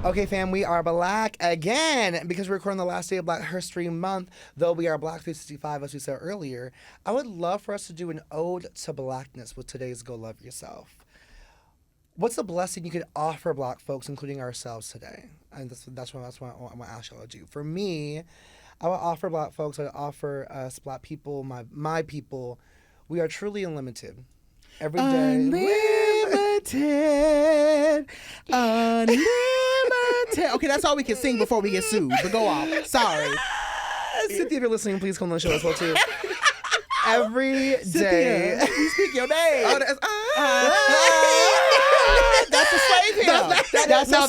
Okay, fam, we are black again because we're recording the last day of Black History Month. Though we are Black 365, as we said earlier, I would love for us to do an ode to blackness with today's Go Love Yourself. What's the blessing you could offer black folks, including ourselves, today? And that's what I want to ask y'all to do. For me, I would offer black folks, I would offer us black people, my people, we are truly unlimited. Every day. Unlimited. Okay, that's all we can sing before we get sued, but go on. Sorry. Cynthia, if you're listening, please come on the show as well, too. Every day. Cynthia, you speak your name. Oh, that's a slave hymn. That's a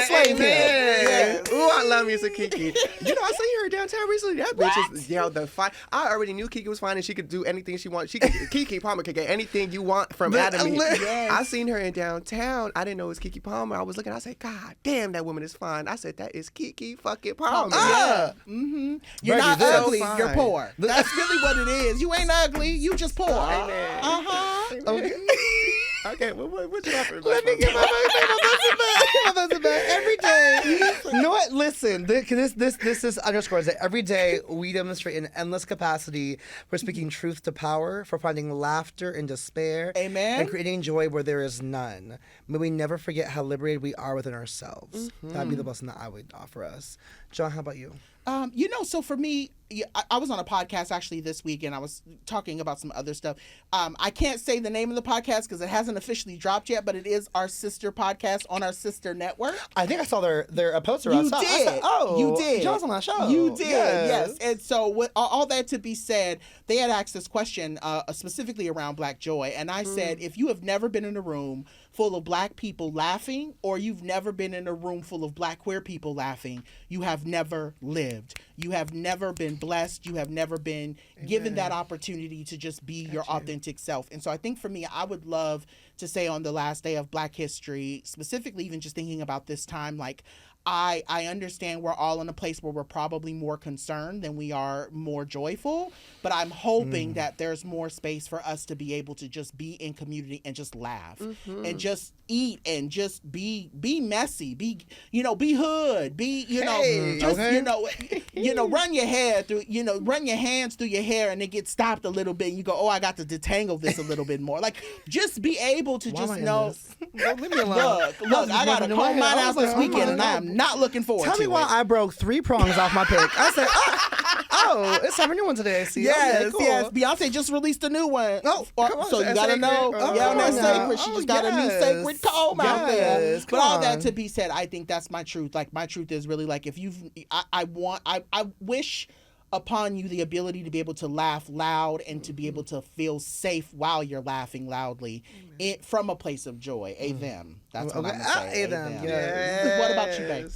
slave hymn. Ooh, I love music, Kiki. You know, I seen her downtown recently. That bitch is, the fine. I already knew Kiki was fine and she could do anything she wants. Kiki Palmer could get anything you want from Adam. Yes. I seen her in downtown. I didn't know it was Kiki Palmer. I was looking, I said, God damn, that woman is fine. I said, that is Kiki fucking Palmer. Yeah. Mm-hmm. You're not ugly, you're poor. That's really what it is. You ain't ugly, you just poor. Amen. Uh-huh. Okay. Okay, what you offering? Let me get my buzzer back. Every day. You know what? Listen, this is underscores that every day we demonstrate an endless capacity for speaking truth to power, for finding laughter in despair, amen, and creating joy where there is none. May we never forget how liberated we are within ourselves. Mm-hmm. That'd be the blessing that I would offer us. John, how about you? So for me, I was on a podcast actually this week and I was talking about some other stuff. I can't say the name of the podcast because it hasn't officially dropped yet, but it is our sister podcast on our sister network. I think I saw their poster outside. You did. You did. John's on that show. You did, yes. And so with all that to be said, they had asked this question specifically around Black joy. And I said, if you have never been in a room full of Black people laughing, or you've never been in a room full of Black queer people laughing, you have never lived. You have never been blessed. You have never been given that opportunity to just be your authentic self. And so I think for me, I would love to say on the last day of Black history, specifically even just thinking about this time, like, I understand we're all in a place where we're probably more concerned than we are more joyful, but I'm hoping that there's more space for us to be able to just be in community and just laugh and just eat and just be messy, be hood, run your hair through, run your hands through your hair and it gets stopped a little bit and you go, oh, I got to detangle this a little bit more. Like, just be able to just know. Don't leave me alone. Look, I got to comb mine out this weekend and I am not looking forward to it. Tell me why I broke 3 prongs off my pick. I said, it's time for a new one today. See, yes, cool. yes. Beyonce just released a new one. Oh, come on, so you gotta know. On that sacred. She just got a new sacred comb out there. But all that to be said, I think that's my truth. Like, my truth is really like, if you've, I wish upon you the ability to be able to laugh loud and to be able to feel safe while you're laughing loudly from a place of joy. A them. That's what I'm going to say. A them. Yes. What about you, babe?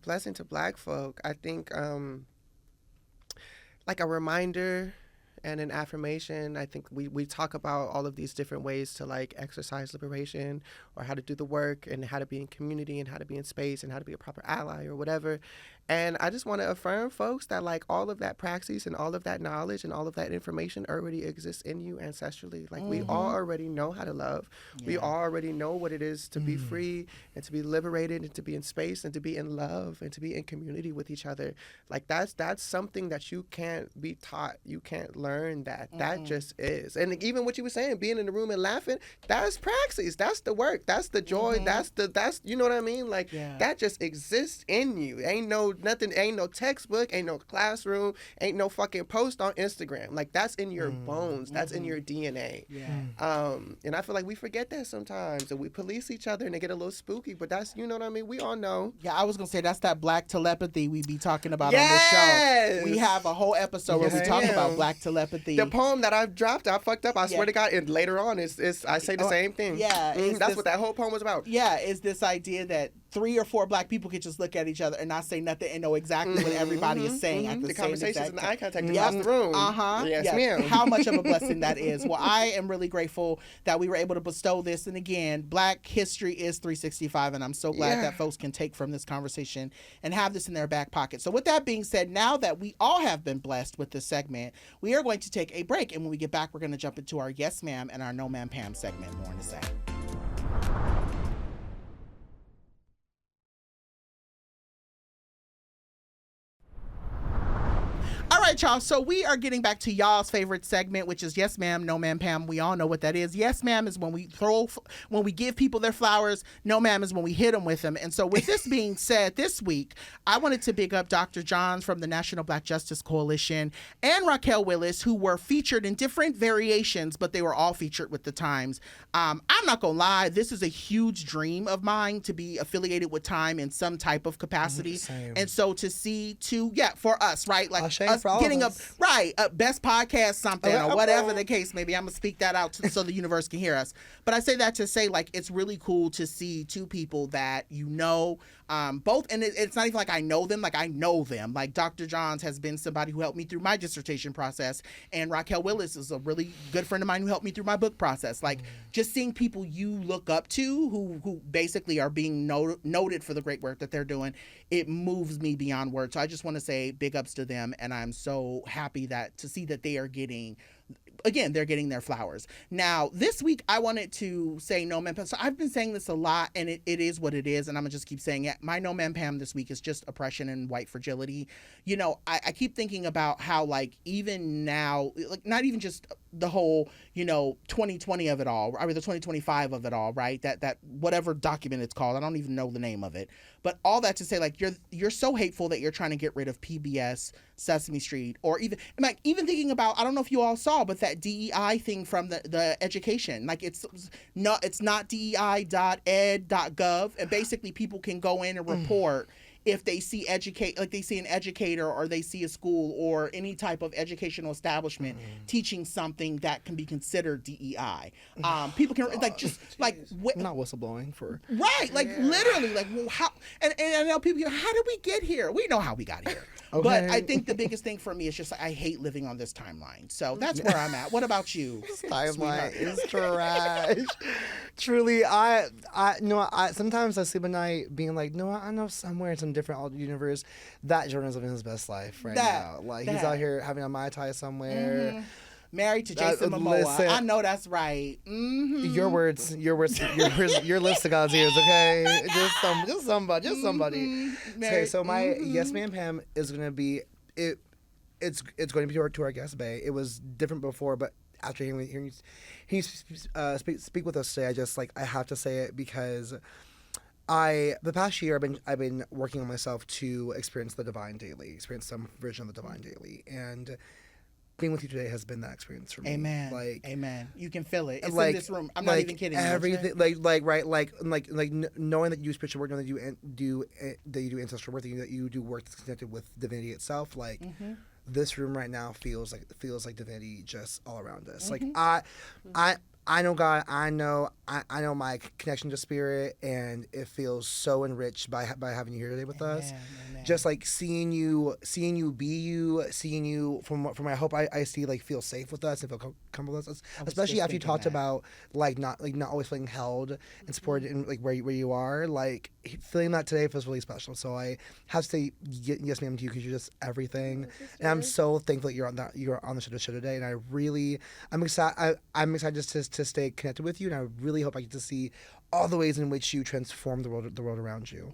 Blessing to Black folk. I think like a reminder and an affirmation. I think we talk about all of these different ways to like exercise liberation, or how to do the work, and how to be in community, and how to be in space, and how to be a proper ally or whatever. And I just want to affirm folks that like all of that praxis and all of that knowledge and all of that information already exists in you ancestrally. Like we all already know how to love. Yeah. We all already know what it is to be free and to be liberated and to be in space and to be in love and to be in community with each other. Like that's something that you can't be taught. You can't learn that. That just is. And even what you were saying, being in the room and laughing, that's praxis. That's the work. That's the joy. That's you know what I mean? Like that just exists in you. Ain't no textbook, ain't no classroom, ain't no fucking post on Instagram. Like that's in your bones. That's in your DNA. And I feel like we forget that sometimes, and we police each other and they get a little spooky, but that's, you know what I mean? We all know. Yeah, I was gonna say that's that Black telepathy we be talking about on this show. We have a whole episode where we talk about Black telepathy. The poem that I've dropped, I fucked up. I swear to God, and later on is I say the same thing. Yeah. That's what that whole poem was about. Yeah, is this idea that 3 or 4 Black people could just look at each other and not say nothing and know exactly what everybody is saying at the same conversations and the eye contact across the room. Yes, ma'am. How much of a blessing that is. Well, I am really grateful that we were able to bestow this. And again, Black history is 365, and I'm so glad that folks can take from this conversation and have this in their back pocket. So with that being said, now that we all have been blessed with this segment, we are going to take a break. And when we get back, we're going to jump into our Yes Ma'am and our No Ma'am Pam segment. More to say. All right, y'all. So we are getting back to y'all's favorite segment, which is Yes Ma'am, No Ma'am Pam. We all know what that is. Yes Ma'am is when we give people their flowers. No Ma'am is when we hit them with them. And so with this being said, this week, I wanted to big up Dr. John from the National Black Justice Coalition and Raquel Willis, who were featured in different variations, but they were all featured with the Times. I'm not going to lie. This is a huge dream of mine to be affiliated with Time in some type of capacity. Same. And so to see for us, right? Like us getting a best podcast something or whatever the case may be. I'm gonna speak that out so the universe can hear us. But I say that to say, like, it's really cool to see 2 people that both, and it's not even like I know them, like I know them. Like Dr. Johns has been somebody who helped me through my dissertation process, and Raquel Willis is a really good friend of mine who helped me through my book process. Like just seeing people you look up to who basically are being noted for the great work that they're doing, it moves me beyond words. So I just want to say big ups to them, and I'm so happy to see that they are getting their flowers. Now, this week, I wanted to say No Ma'am Pam. So I've been saying this a lot, and it is what it is, and I'm going to just keep saying it. My No Ma'am Pam this week is just oppression and white fragility. You know, I keep thinking about how, like, even now, like, not even just the whole, 2020 of it all, I mean, the 2025 of it all, right? That whatever document it's called, I don't even know the name of it. But all that to say, like, you're so hateful that you're trying to get rid of PBS, Sesame Street, or even thinking about, I don't know if you all saw, but that DEI thing from the education, like it's not DEI.ed.gov, and basically people can go in and report if they see an educator or they see a school or any type of educational establishment teaching something that can be considered DEI. People can not whistleblowing for literally how and I know people go, how did we get here? We know how we got here. Okay. But I think the biggest thing for me is just I hate living on this timeline. So that's where I'm at. What about you? This timeline is trash. Truly, I sometimes I sleep at night being like, no, I know somewhere in some different universe that Jordan's living his best life now. Like he's out here having a Mai Tai somewhere. Married to Jason Momoa. Listen, I know that's right. Mm-hmm. Your words, your lips to God's ears, okay? Just somebody. Okay, so my Yes Ma'am Pam is gonna be it's going to be to our guest Bay. It was different before, but after hearing you speak with us today, I have to say it because the past year I've been working on myself to experience the divine daily, experience some version of the divine daily, and being with you today has been that experience for me. Amen. Like, amen. You can feel it. It's like, in this room. I'm not even kidding. Everything, knowing that you do spiritual work, knowing that you do ancestral work, that you do work that's connected with divinity itself. Like, this room right now feels like divinity just all around us. Like, I know God. I know my connection to spirit, and it feels so enriched by having you here today with us. Amen. Just like seeing you be you, seeing you from I hope I see, like, feel safe with us and feel comfortable with us. Especially after you talked about not always feeling held and supported in like where you are. Like, feeling that today feels really special. So I have to say yes, ma'am, to you, because you're just everything. And I'm so thankful that you're on the show today. And I'm excited just to stay connected with you, and I really hope I get to see all the ways in which you transform the world around you.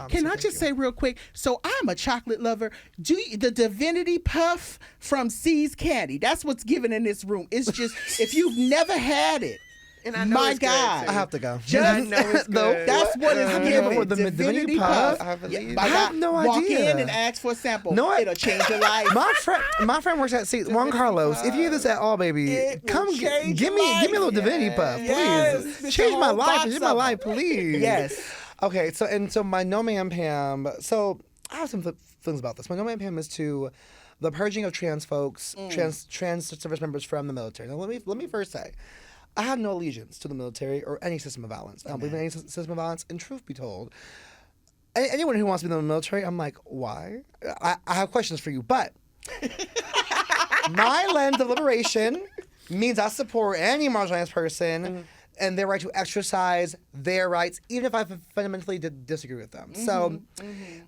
Can I just say real quick? So I'm a chocolate lover. The divinity puff from C's Candy? That's what's given in this room. It's just, if you've never had it, and I know my it's God, good, I have to go. I know it's good. That's what it's given. For the divinity puff. I believe. I have no idea. Walk in and ask for a sample. No, it'll change your life. My friend works at Juan Carlos. If you hear this at all, baby, come give me a little divinity puff, please. Yes. Change my life, please. Yes. Okay, so my no man Pam. So I have some things about this. My no man Pam is to the purging of trans folks, trans service members from the military. Now let me first say, I have no allegiance to the military or any system of violence. I don't believe in any system of violence. And truth be told, anyone who wants to be in the military, I'm like, why? I have questions for you. But my lens of liberation means I support any marginalized person and their right to exercise their rights, even if I fundamentally disagree with them. So,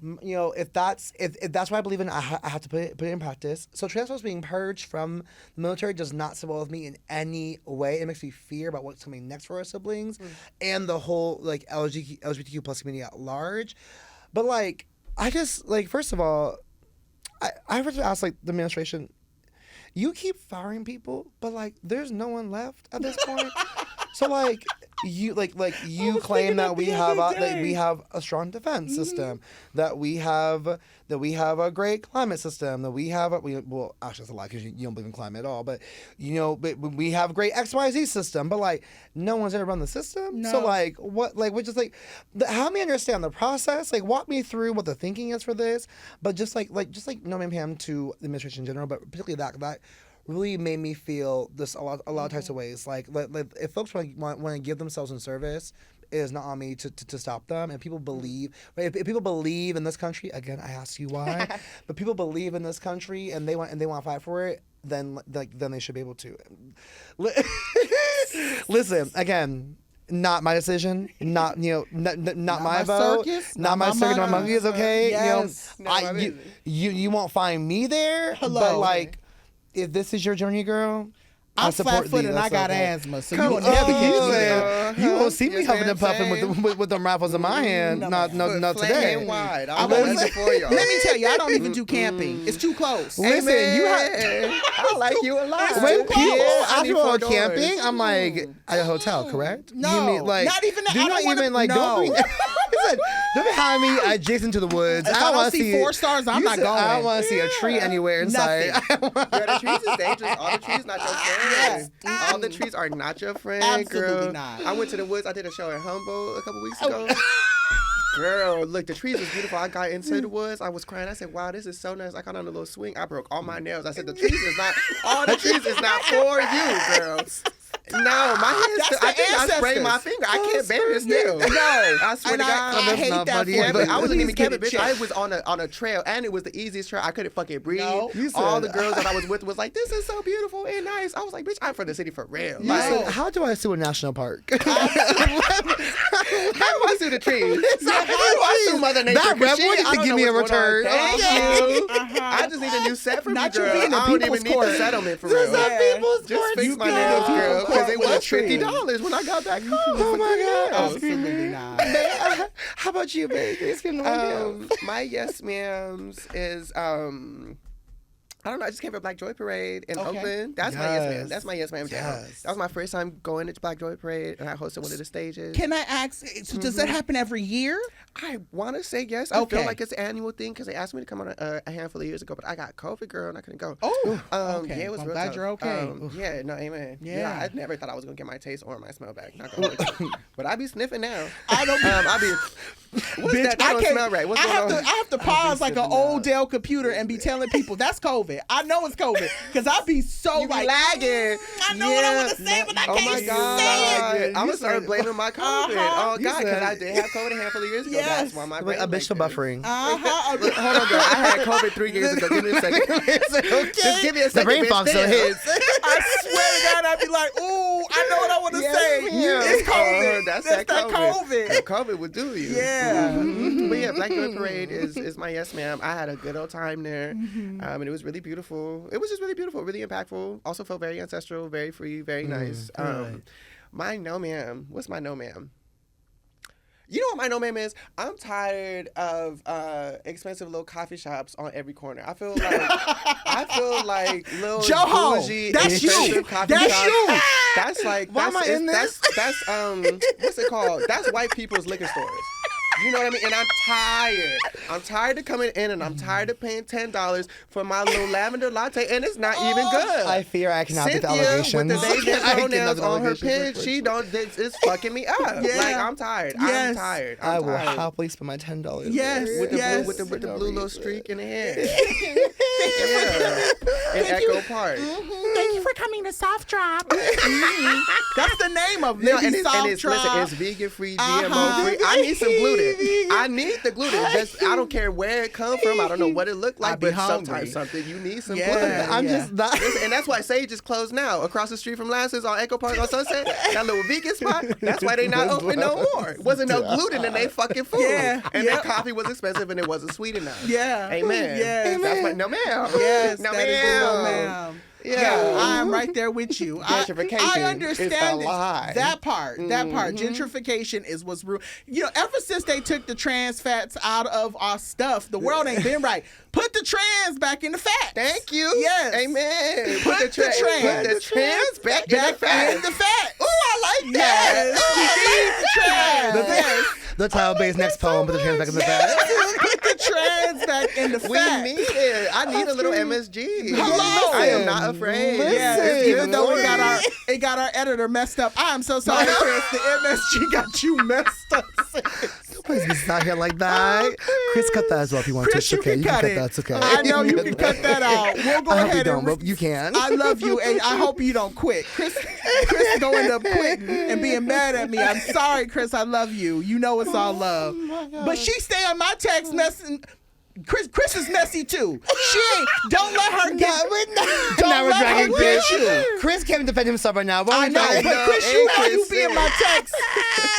you know, if that's what I believe in, I have to put it in practice. So trans folks being purged from the military does not sit well with me in any way. It makes me fear about what's coming next for our siblings and the whole, like, LGBTQ plus community at large. But, like, I just, like, first of all, I have to ask, like, the administration, you keep firing people, but, like, there's no one left at this point. So, like, you claim that we have a strong defense system, that we have a great climate system, that we actually that's a lie because you don't believe in climate at all, but we have a great XYZ system, but, like, no one's ever run the system. No. So, like, help me understand the process, like, walk me through what the thinking is for this, but just like no man Pam to the administration in general, but particularly that really made me feel this a lot of types of ways. Like if folks want to give themselves in service, it is not on me to stop them. And people believe, right? If people believe in this country, again, I ask you why, but people believe in this country and they want to fight for it, then they should be able to. Listen, again, not my decision, not my vote, circus, not my circus, my monkeys. Okay, yes. you won't find me there. Hello. But, like, if this is your journey, girl, I'm flat-footed and I got asthma, so you will never catch me. You won't see me huffing and puffing with them raffles in my hand. Not today. And wide. I I'm won't ready for y'all. Let me tell you, I don't even do camping. It's too close. Listen, I like you a lot. When people ask me for about camping, I'm like, at a hotel, correct? No, you mean, like, not even that. Do I not don't wanna, even like. no. Don't bring. Listen, don't behind me adjacent to the woods. If I don't see 4 stars, I'm not going. I don't want to see a tree anywhere inside. The trees is dangerous. All the trees not your friend. Yes. All the trees are not your friend, Absolutely girl. not. I went to the woods. I did a show in Humboldt a couple weeks ago. Girl, look, the trees was beautiful. I got into the woods. I was crying. I said, wow, this is so nice. I got on a little swing. I broke all my nails. I said, all the trees is not for you, girl. No, my hands. I think I sprained my finger. I can't bend this nail. No, I swear to God. I hate that. I wasn't even camping, bitch. I was on a trail, and it was the easiest trail. I couldn't fucking breathe. No. All the girls that I was with was like, "This is so beautiful and nice." I was like, "Bitch, I'm from the city for real." Listen, how do I sue a national park? How do I sue the trees? How do I sue Mother Nature? That rebel needs to give me a return. Thank you. I just need a new set for me, Not you girl. being in I don't people's even need court. the settlement for real. Just fix my nails, girl, because it was $50 when I got back home. Oh my God. Absolutely not. How about you, baby? My yes ma'ams is I don't know. I just came for Black Joy Parade in Okay. Oakland. That's my yes man. That's my yes man. Yes. That was my first time going to Black Joy Parade, and I hosted one of the stages. Can I ask? So does that happen every year? I want to say yes. I feel like it's an annual thing because they asked me to come on a handful of years ago, but I got COVID, girl, and I couldn't go. Oh, okay. Yeah, it was I'm real glad tough. you're okay. Yeah, no, amen. Yeah. I never thought I was gonna get my taste or my smell back. Not gonna but I be sniffing now. I don't. I be. What's Bitch, that? That don't smell right. What's I going on? have to pause like an old Dell computer and be telling people that's COVID. I know it's COVID because I be so You be like lagging. I know what I want to say, but I Oh can't my say God. it. I'm gonna start blaming my COVID. Oh You God, because said- I did have COVID a handful of years ago. Yes. That's why my brain A bitch for like this. buffering. Hold on, girl. I had COVID 3 years ago. Give me a second. Just give me a The second. brain bitch. fog still Damn. hits. I swear to God, I'd be like, ooh, I know what I want to Yes, say. ma'am. It's COVID. That's that that COVID. That COVID would do you. Yeah. But yeah, Black Joy Parade is my yes ma'am. I had a good old time there, and it was really beautiful. It was just really beautiful, really impactful. Also felt very ancestral, very free, very nice. My no ma'am. What's my no ma'am? You know what my no ma'am is? I'm tired of expensive little coffee shops on every corner. I feel like little Joho, bougie, that's expensive you. coffee That's shops. you. That's like Why am I in this? That's what's it called? That's white people's liquor stores. You know what I mean? And I'm tired. I'm tired of coming in and I'm tired of paying $10 for my little lavender latte, and it's not even good. I fear I cannot get the Cynthia allegations. with the they I cannot pronouns get the on her allegations. pin, she don't. It's fucking me up. Yeah. Like I'm tired. Yes. I'm tired. I I'm will tired. happily spend my $10. Yes. With the Yes. blue, with the For no blue little reason. streak in the hair. Yeah. In Echo Park. Thank you for coming to Soft Drop. That's the name of it. No, Maybe and it's, Soft and it's Drop. listen, it's vegan free, Uh-huh. GMO free. I need some gluten. I need the gluten. Just I don't care where it comes from. I don't know what it looked I like, be but hungry. sometimes something you need some Yeah. gluten. I'm Yeah. just not. Listen, and that's why Sage is closed now. Across the street from Lance's on Echo Park on Sunset, that little vegan spot. That's why they not open no more. Wasn't no gluten in their fucking food. Yeah, And yeah. their coffee was expensive and it wasn't sweet enough. Yeah. Amen. Yes. That's my no ma'am. Yes, No that is a no ma'am. Yeah. I'm right there with you. Gentrification I is understand a lie. that part. That part. Gentrification is what's real. You know, ever since they took the trans fats out of our stuff, the world ain't been right. Put the trans back in the fat. Thank you. Yes. Amen. Put the trans. Put the trans back in the fat. in the fat. Ooh, I like that. Yes. I like the trans. Yes. The tile-based next poem, put the trans back in the bag. Put the trans back in the We fat. need it. I need a little MSG. Hello. I am not afraid. Yes, even though Listen. it got our editor messed up. I am so sorry, Chris. The MSG got you messed up. Please be out here like that. Chris, cut that as well if you want Chris, to. It's okay. you can cut it. that. It's okay. I know you can cut that out. We'll go I hope you ahead don't, and. but you can. I love you, and I hope you don't quit. Chris is going to quit and being mad at me. I'm sorry, Chris. I love you. You know it's all love. But she stay on my text messing. Chris is messy too. She ain't. Don't let her get. Now we're let her dragging get Chris. you. Chris can't defend himself right now. I know, I but know. Chris, Hey, you Chris, be in my text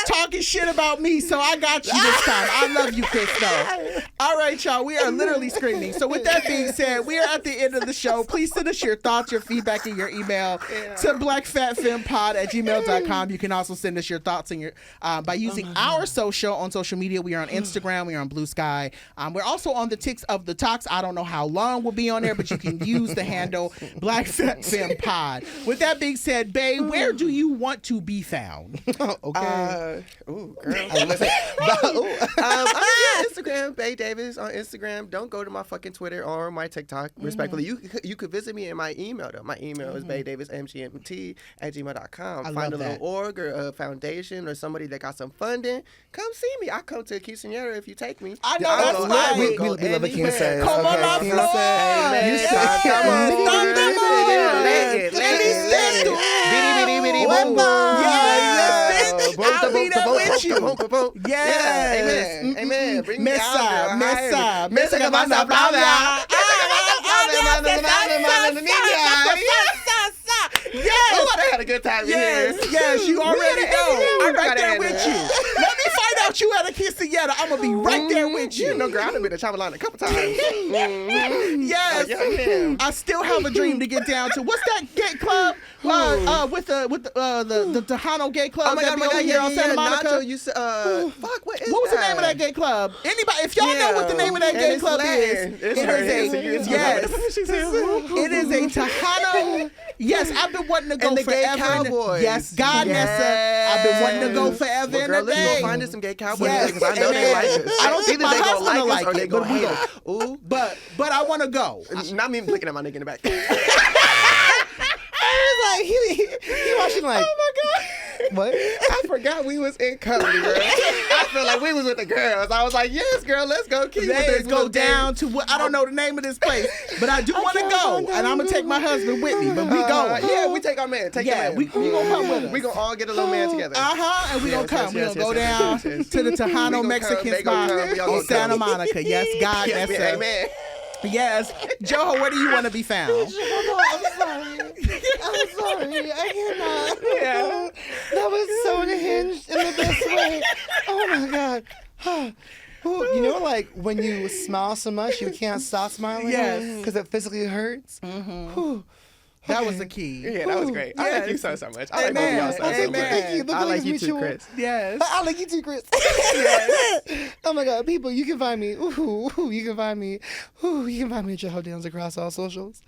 talking shit about me, so I got you this time. I love you, Chris, though. All right, y'all, we are literally screaming. So with that being said, we are at the end of the show. Please send us your thoughts, your feedback, and your email to blackfatfempod@gmail.com. You can also send us your thoughts and your by using our social media. We are on Instagram. We are on Blue Sky. We're also on the Ticks of the Talks. I don't know how long we'll be on there, but you can use the handle Black Fat Femme Pod. With that being said, Bae, where do you want to be found? Okay. Ooh, girl. Listen. I'm on Instagram, Bae Davis on Instagram. Don't go to my fucking Twitter or my TikTok. Respectfully, you could visit me in my email though. My email is baedavismgmt@gmail.com. I Find love a little that. org or a foundation or somebody that got some funding. Come see me. I come to Quinceañera if you take me. I know, I'll that's go- right. I will We go love a anywhere. quince. Come on, my Quince. floor. Amen. Yes. Come on. Start them on. Let it. Let me step to Bitty, bitty, bitty, boom. Yes. I'll be there with you. Yes. Yeah. Amen. Amen. Bring me out there. Mesa. Mesa que vas a hablar. Yes. Oh, I had a good time in Yes, here. yes, you already know. I'm right there Everybody with in you. Let me find out want you at a quinceañera, I'm gonna be right there with you. You know, girl, I've been to Chavalon a couple times. Yes, I still have a dream to get down to. What's that gay club? With the Tejano gay club that be over here on Santa Monica. Nacho, you said, fuck, what is What was the name of that gay club? Anybody? If y'all know what the name of that gay club is, it is a Tejano. Yes, I've been wanting to go and the forever. gay cowboys. Yes, God, Nessa. I've been wanting to go forever and a Girl, let's day. go find us some gay cowboys because I know Amen. they like us. I don't think my Either they husband will like us or they it, go but we hate go. us. Ooh. But I want to go. Not me looking at my nigga in the back. He watching like. Oh my God. What? I forgot we was in company, girl. I feel like we was with the girls. I was like, yes, girl, let's go. Let's go down to what I don't know the name of this place, but I do want to go, and I'm gonna take my husband with me. But we going. Yeah, we take our man. Take your man. We gonna come with us. We gonna all get a little man together. And we gonna come. We gonna go down to the Tejano Mexican spot in Santa Monica. Yes, God, Yes, that's amen. Yes, Joho, where do you want to be found? I'm sorry. I cannot. Yeah. That was so unhinged in the best way. Oh my God. Ooh, you know, like when you smile so much you can't stop smiling? Yes. Because it physically hurts? Ooh. That Okay. was the key. Yeah, that was great. I like you so much. I like both of Amen. y'all so much. Amen. Thank you. Look I at like this you too, mutual. Chris. Yes. I like you too, Chris. Oh my God, people, you can find me. You can find me. You can find me at Joho Downs across all socials.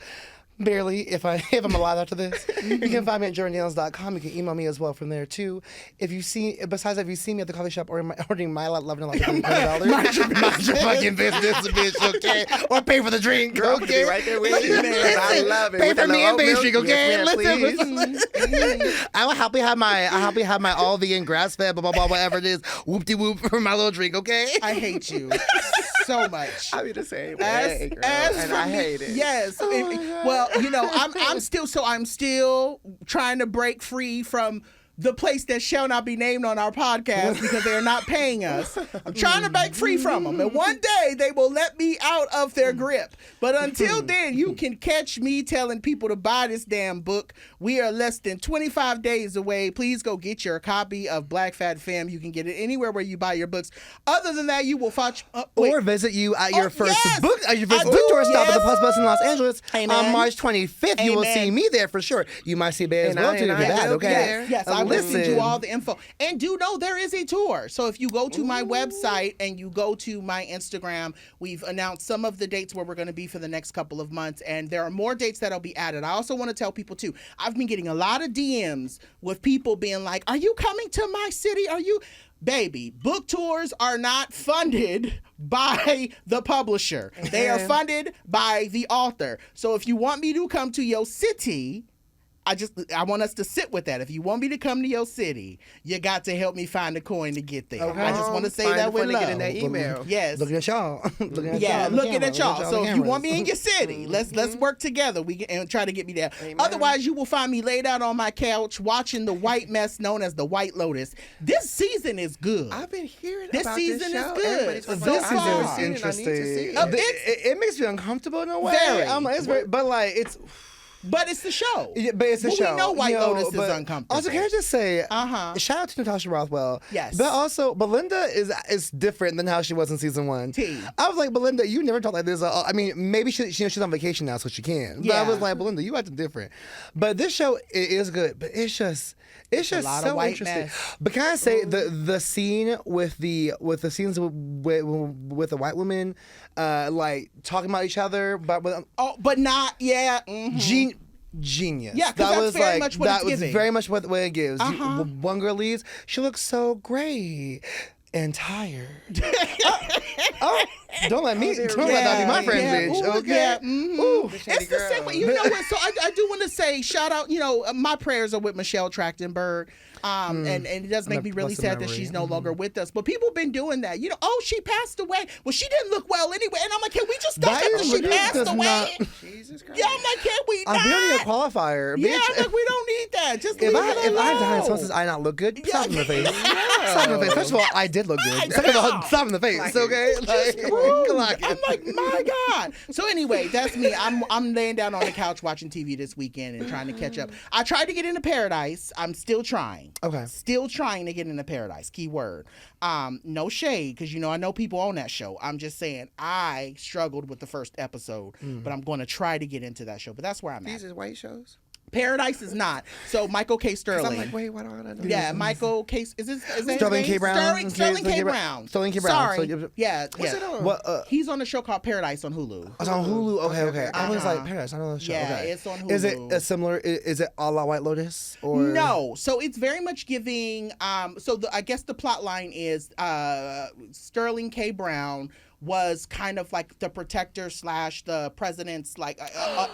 Barely, if I'm alive after this. You can find me at JordanDaniels.com. You can email me as well from there too. If you see me at the coffee shop ordering my love and like $20, mind your fucking business, bitch, okay? Or pay for the drink, Girl, I'm gonna be okay? right there with you, man. I love it. Pay With for that me and little oat pastry, milk. okay? Yes, ma'am, Listen. I will happily have my all vegan grass fed, blah blah blah, whatever it is, whoop de whoop for my little drink, okay? I hate you so much. I be the same way, girl, and I hate it. Yes. Well, you know, I'm still trying to break free from the place that shall not be named on our podcast because they're not paying us. I'm trying to break free from them. And one day they will let me out of their grip. But until then, you can catch me telling people to buy this damn book. We are less than 25 days away. Please go get your copy of Black Fat Femme. You can get it anywhere where you buy your books. Other than that, you will find... Or visit you at your first yes! book tour stop at the Plus Bus in Los Angeles Amen. on March 25th. You will Amen. see me there for sure. You might see Bay as And well I- too and if you're I that, will be okay? there. Yes, I will send you Listen. all the info. And do know there is a tour. So if you go to my website and you go to my Instagram, we've announced some of the dates where we're going to be for the next couple of months. And there are more dates that'll be added. I also want to tell people too, I've been getting a lot of DMs with people being like, are you coming to my city? Are you... Baby, book tours are not funded by the publisher. They are funded by the author. So if you want me to come to your city... I want us to sit with that. If you want me to come to your city, you got to help me find a coin to get there. I just want to say Find that the with fun to love. get in that email. Yes. Looking at y'all. Looking at Yeah, y'all on the looking camera. at y'all. Looking So on the if you want cameras. me in your city, let's work together. And try to get me there. Amen. Otherwise, you will find me laid out on my couch watching the white mess known as the White Lotus. This season is good. I've been hearing This about season this is show. good. Everybody's So talking This about season it. I far. was haven't seen it. I need to see interesting. it. It makes me uncomfortable in a way. Very. It's very, but like it's. But it's the show. Yeah, but it's a Well, show. we know White you know, Lotus is but uncomfortable. Also, can I just say, Uh-huh. shout out to Natasha Rothwell. Yes. But also, Belinda is different than how she was in season 1. T. I was like, Belinda, you never talk like this. I mean, maybe she's on vacation now, so she can. But I Yeah. was like, Belinda, you acting different. But this show it is good. But it's just lot of so white interesting. mess. But can I say the scene with the scenes with the white women, like talking about each other, But not, yeah. Mhm. Genius. Yeah, 'cause that that's was very like much what that it's was giving. very much what it gives. Uh-huh. One girl leaves, she looks so great and tired. Don't let that be my friend, bitch. Ooh, Okay. yeah, mhm. Ooh. It's the same way. You know what? So I do want to say, shout out, my prayers are with Michelle Trachtenberg. And it does make me really Blessed sad that memory. she's no longer with us. But people been doing that. She passed away. Well, she didn't look well anyway. And I'm like, can we just talk That after is she what passed does away? not- Jesus Christ. Yeah, I'm like, can we not? We don't need a qualifier. Yeah, bitch. I'm like, we don't need that. Just If leave I it alone. die and someone says I not look good, slap in the face. Slap in the face. First of all, I did look good. Second of all, slap in the face. Okay. Just I'm like, my God. So anyway, that's me. I'm laying down on the couch watching TV this weekend and trying to catch up. I tried to get into Paradise. I'm still trying. Okay. Still trying to get into Paradise. Key word. No shade, because I know people on that show. I'm just saying I struggled with the first episode, but I'm going to try to get into that show. But that's where I'm at. These are white shows? Paradise is not. So Michael K. Sterling. I'm like, wait, why don't I know? Yeah, Michael K. Is his Sterling name? K. Brown. Sterling K. Brown. Sterling K. Brown. Sorry. So, yeah. What's it on? What? He's on a show called Paradise on Hulu. It's on Hulu. Okay. I was Uh-huh. like, Paradise. I know the show. Yeah, Okay. it's on Hulu. Is it a similar? Is it a la White Lotus? Or No. So it's very much giving. I guess the plot line is Sterling K. Brown was kind of like the protector / the president's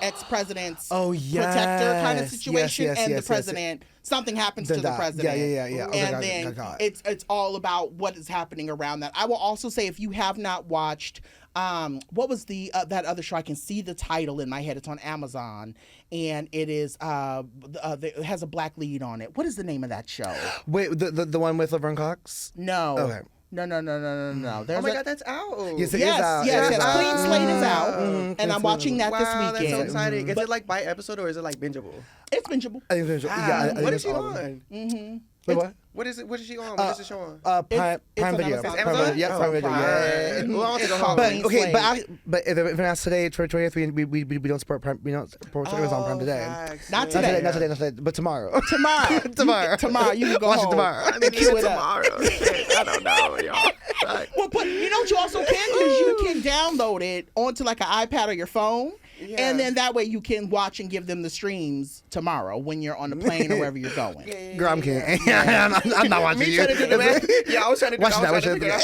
ex-president's protector kind of situation, and the president something happens to the president. Yeah. Okay, and then it's all about what is happening around that. I will also say, if you have not watched what was the that other show? I can see the title in my head. It's on Amazon, and it is it has a black lead on it. What is the name of that show? Wait, the one with Laverne Cox? No. Okay. No. There's Oh my God, that's out. Yes, it is out. Yes. It is out. Clean Slate is out, and I'm watching that this Wow, weekend. that's so exciting. Is it like by episode or is it like bingeable? It's bingeable. I think there's, I think What is it's she all of them. on? Wait, what? What is it? What is she on? What is the show on? Prime on Video. Amazon. Prime Video. Yeah, Prime Video. Yeah. Well, I want to go It's home. called But Clean okay, Slate. but if it announced today, 20th, we don't support Prime. We don't support Amazon Prime today. Facts. Not Yeah. today. Not today, but tomorrow. Tomorrow. Tomorrow. You can go Watch it home. tomorrow. I mean, Cue even it up. tomorrow. Shit, I don't know, y'all. Like, Well, but you know what you also can do is you can download it onto like an iPad or your phone. Yeah. And then that way you can watch and give them the streams tomorrow when you're on the plane or wherever you're going. Girl, I'm kidding. I'm not watching Me you. trying to do the math. Yeah, I was trying to do Watch that. figure out.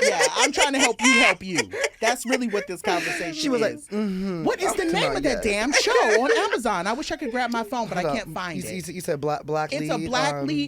Yeah, I'm trying to help you. That's really what this conversation She was like, is. What is the name of that damn show on Amazon? I wish I could grab my phone, but I can't find it. You said black lead. It's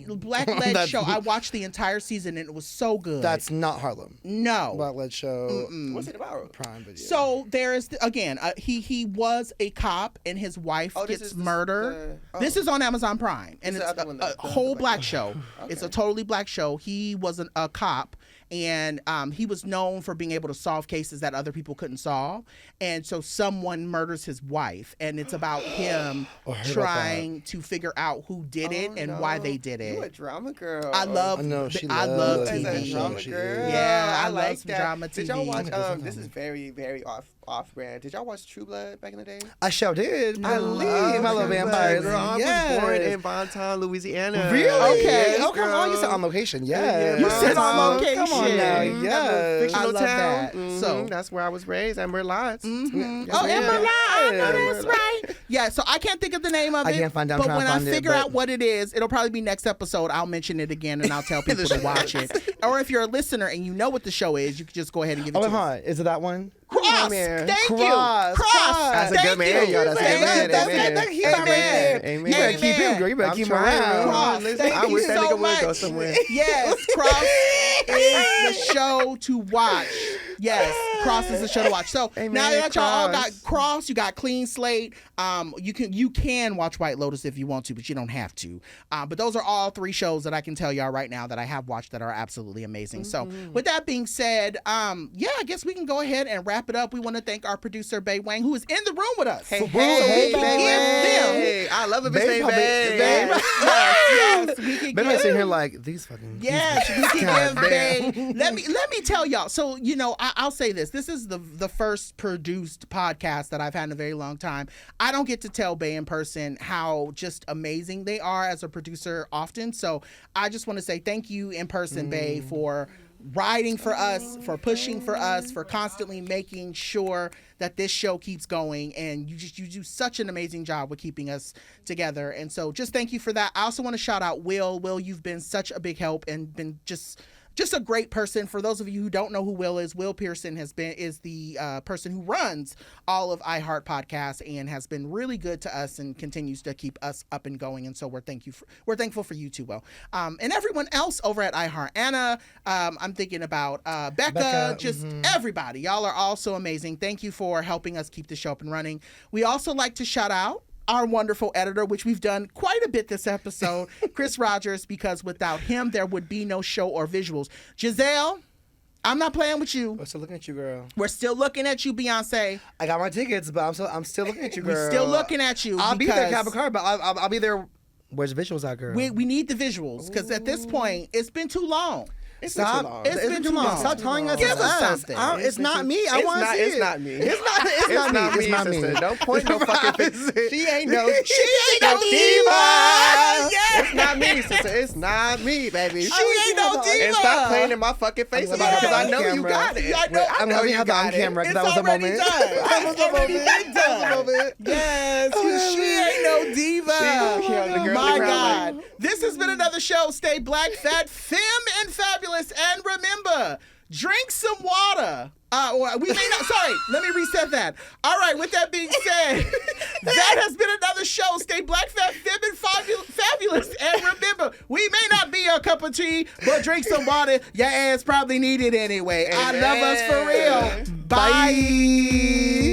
a black-led that's- show. I watched the entire season and it was so good. That's not Harlem. no. Black lead show. What's it about? Prime Video. So there is again. He was a cop and his wife Oh, this gets is murdered. the- This is on Amazon Prime, and This it's is the other one, a the whole black black one. show. It's a totally black show. He was a cop, and he was known for being able to solve cases that other people couldn't solve. And so someone murders his wife, and it's about him I heard about trying to figure out who did it Oh, and why no. they did You a it. drama girl. I love. I know, she I love loves As a TV. drama She girl. is. Yeah, I like love some that. drama Did y'all TV. watch? This is very, very off brand. Did y'all watch True Blood back in the day? I sure did. I love my little True Blood, vampires. girl. I Yes. was born in Bonton, Louisiana. Really? Okay. Oh, come on. You girl. said on location. Yeah, Yeah. You said on Bonton. location. Come on now. Mhm, Yes. that fictional I love town. that. Mhm, So- that's where I was raised. And Merlots. Mhm. Yes, Oh, ma'am. Emerald. I know Emerald. that's right. Yeah, so I can't think of the name of it. I can't find it. I'm But trying when to I find it, figure but- out what it is, it'll probably be next episode. I'll mention it again and I'll tell people to watch it. Or if you're a listener and you know what the show is, you can just go ahead and give it Oh, to wait, hold us. on. Is it that one? Cross. man. Thank you. Cross. Cross. That's a Thank good man, you. y'all. That's a good man. That's Amen. it. He's not right there. Amen. You better keep him, girl. You better I'm keep him trying, around. girl. Cross. Listen, Thank I you wish that so nigga would go much. somewhere. Yes, Cross is the show to watch. Yes, Cross is the show to watch. So Amen, now that y'all all got Cross. Cross, you got Clean Slate. You can watch White Lotus if you want to, but you don't have to. But those are all three shows that I can tell y'all right now that I have watched that are absolutely amazing. So with that being said, yeah, I guess we can go ahead and wrap it up. We want to thank our producer Bay Wang, who is in the room with us. Hey, So hey, we can baby. give them. I love a bitch Babe named probably- Babe. Babe. Yes, we can Maybe I give sit here like, these fucking... Yes, we can God give damn. Bay. Let me tell y'all. So I'll say this. This is the first produced podcast that I've had in a very long time. I don't get to tell Bay in person how just amazing they are as a producer often. So I just want to say thank you in person, Bay, for riding for us, for pushing for us, for constantly making sure that this show keeps going, and you do such an amazing job with keeping us together. And so just thank you for that. I also want to shout out Will. Will, you've been such a big help and been just a great person. For those of you who don't know who Will is, Will Pearson is the person who runs all of iHeart podcasts and has been really good to us and continues to keep us up and going. And so we're thankful for you too, Will, and everyone else over at iHeart. Anna, I'm thinking about Becca, just everybody. Y'all are all so amazing. Thank you for helping us keep the show up and running. We also like to shout out our wonderful editor, which we've done quite a bit this episode, Chris Rogers, because without him, there would be no show or visuals. Giselle, I'm not playing with you. We're still looking at you, girl. We're still looking at you, Beyonce. I got my tickets, but I'm still looking at you, girl. We're still looking at you. I'll be there, Cap a car, but I'll be there. Where's the visuals at, girl? We need the visuals because at this point, it's been too long. Stop. It's been too long. Stop telling us Give it's us us. something. It's not me. I want to see it. It's not me. It's not me. It's not me. sister. Don't point no fucking finger. She ain't no no diva. Yeah. It's not me, sister. It's not me, baby. She ain't no diva. And stop playing in my fucking face about it because I know you got it. I know you have it on camera because that was a moment. That was already done. Yes, she ain't no diva. My God. This has been another show. Stay black, fat, femme, and fabulous. And remember, drink some water. We may not. Sorry, let me reset that. All right, with that being said, that has been another show. Stay black, fat, femme, and fabulous. And remember, we may not be your cup of tea, but drink some water. Your ass probably need it anyway. I love us for real. Bye.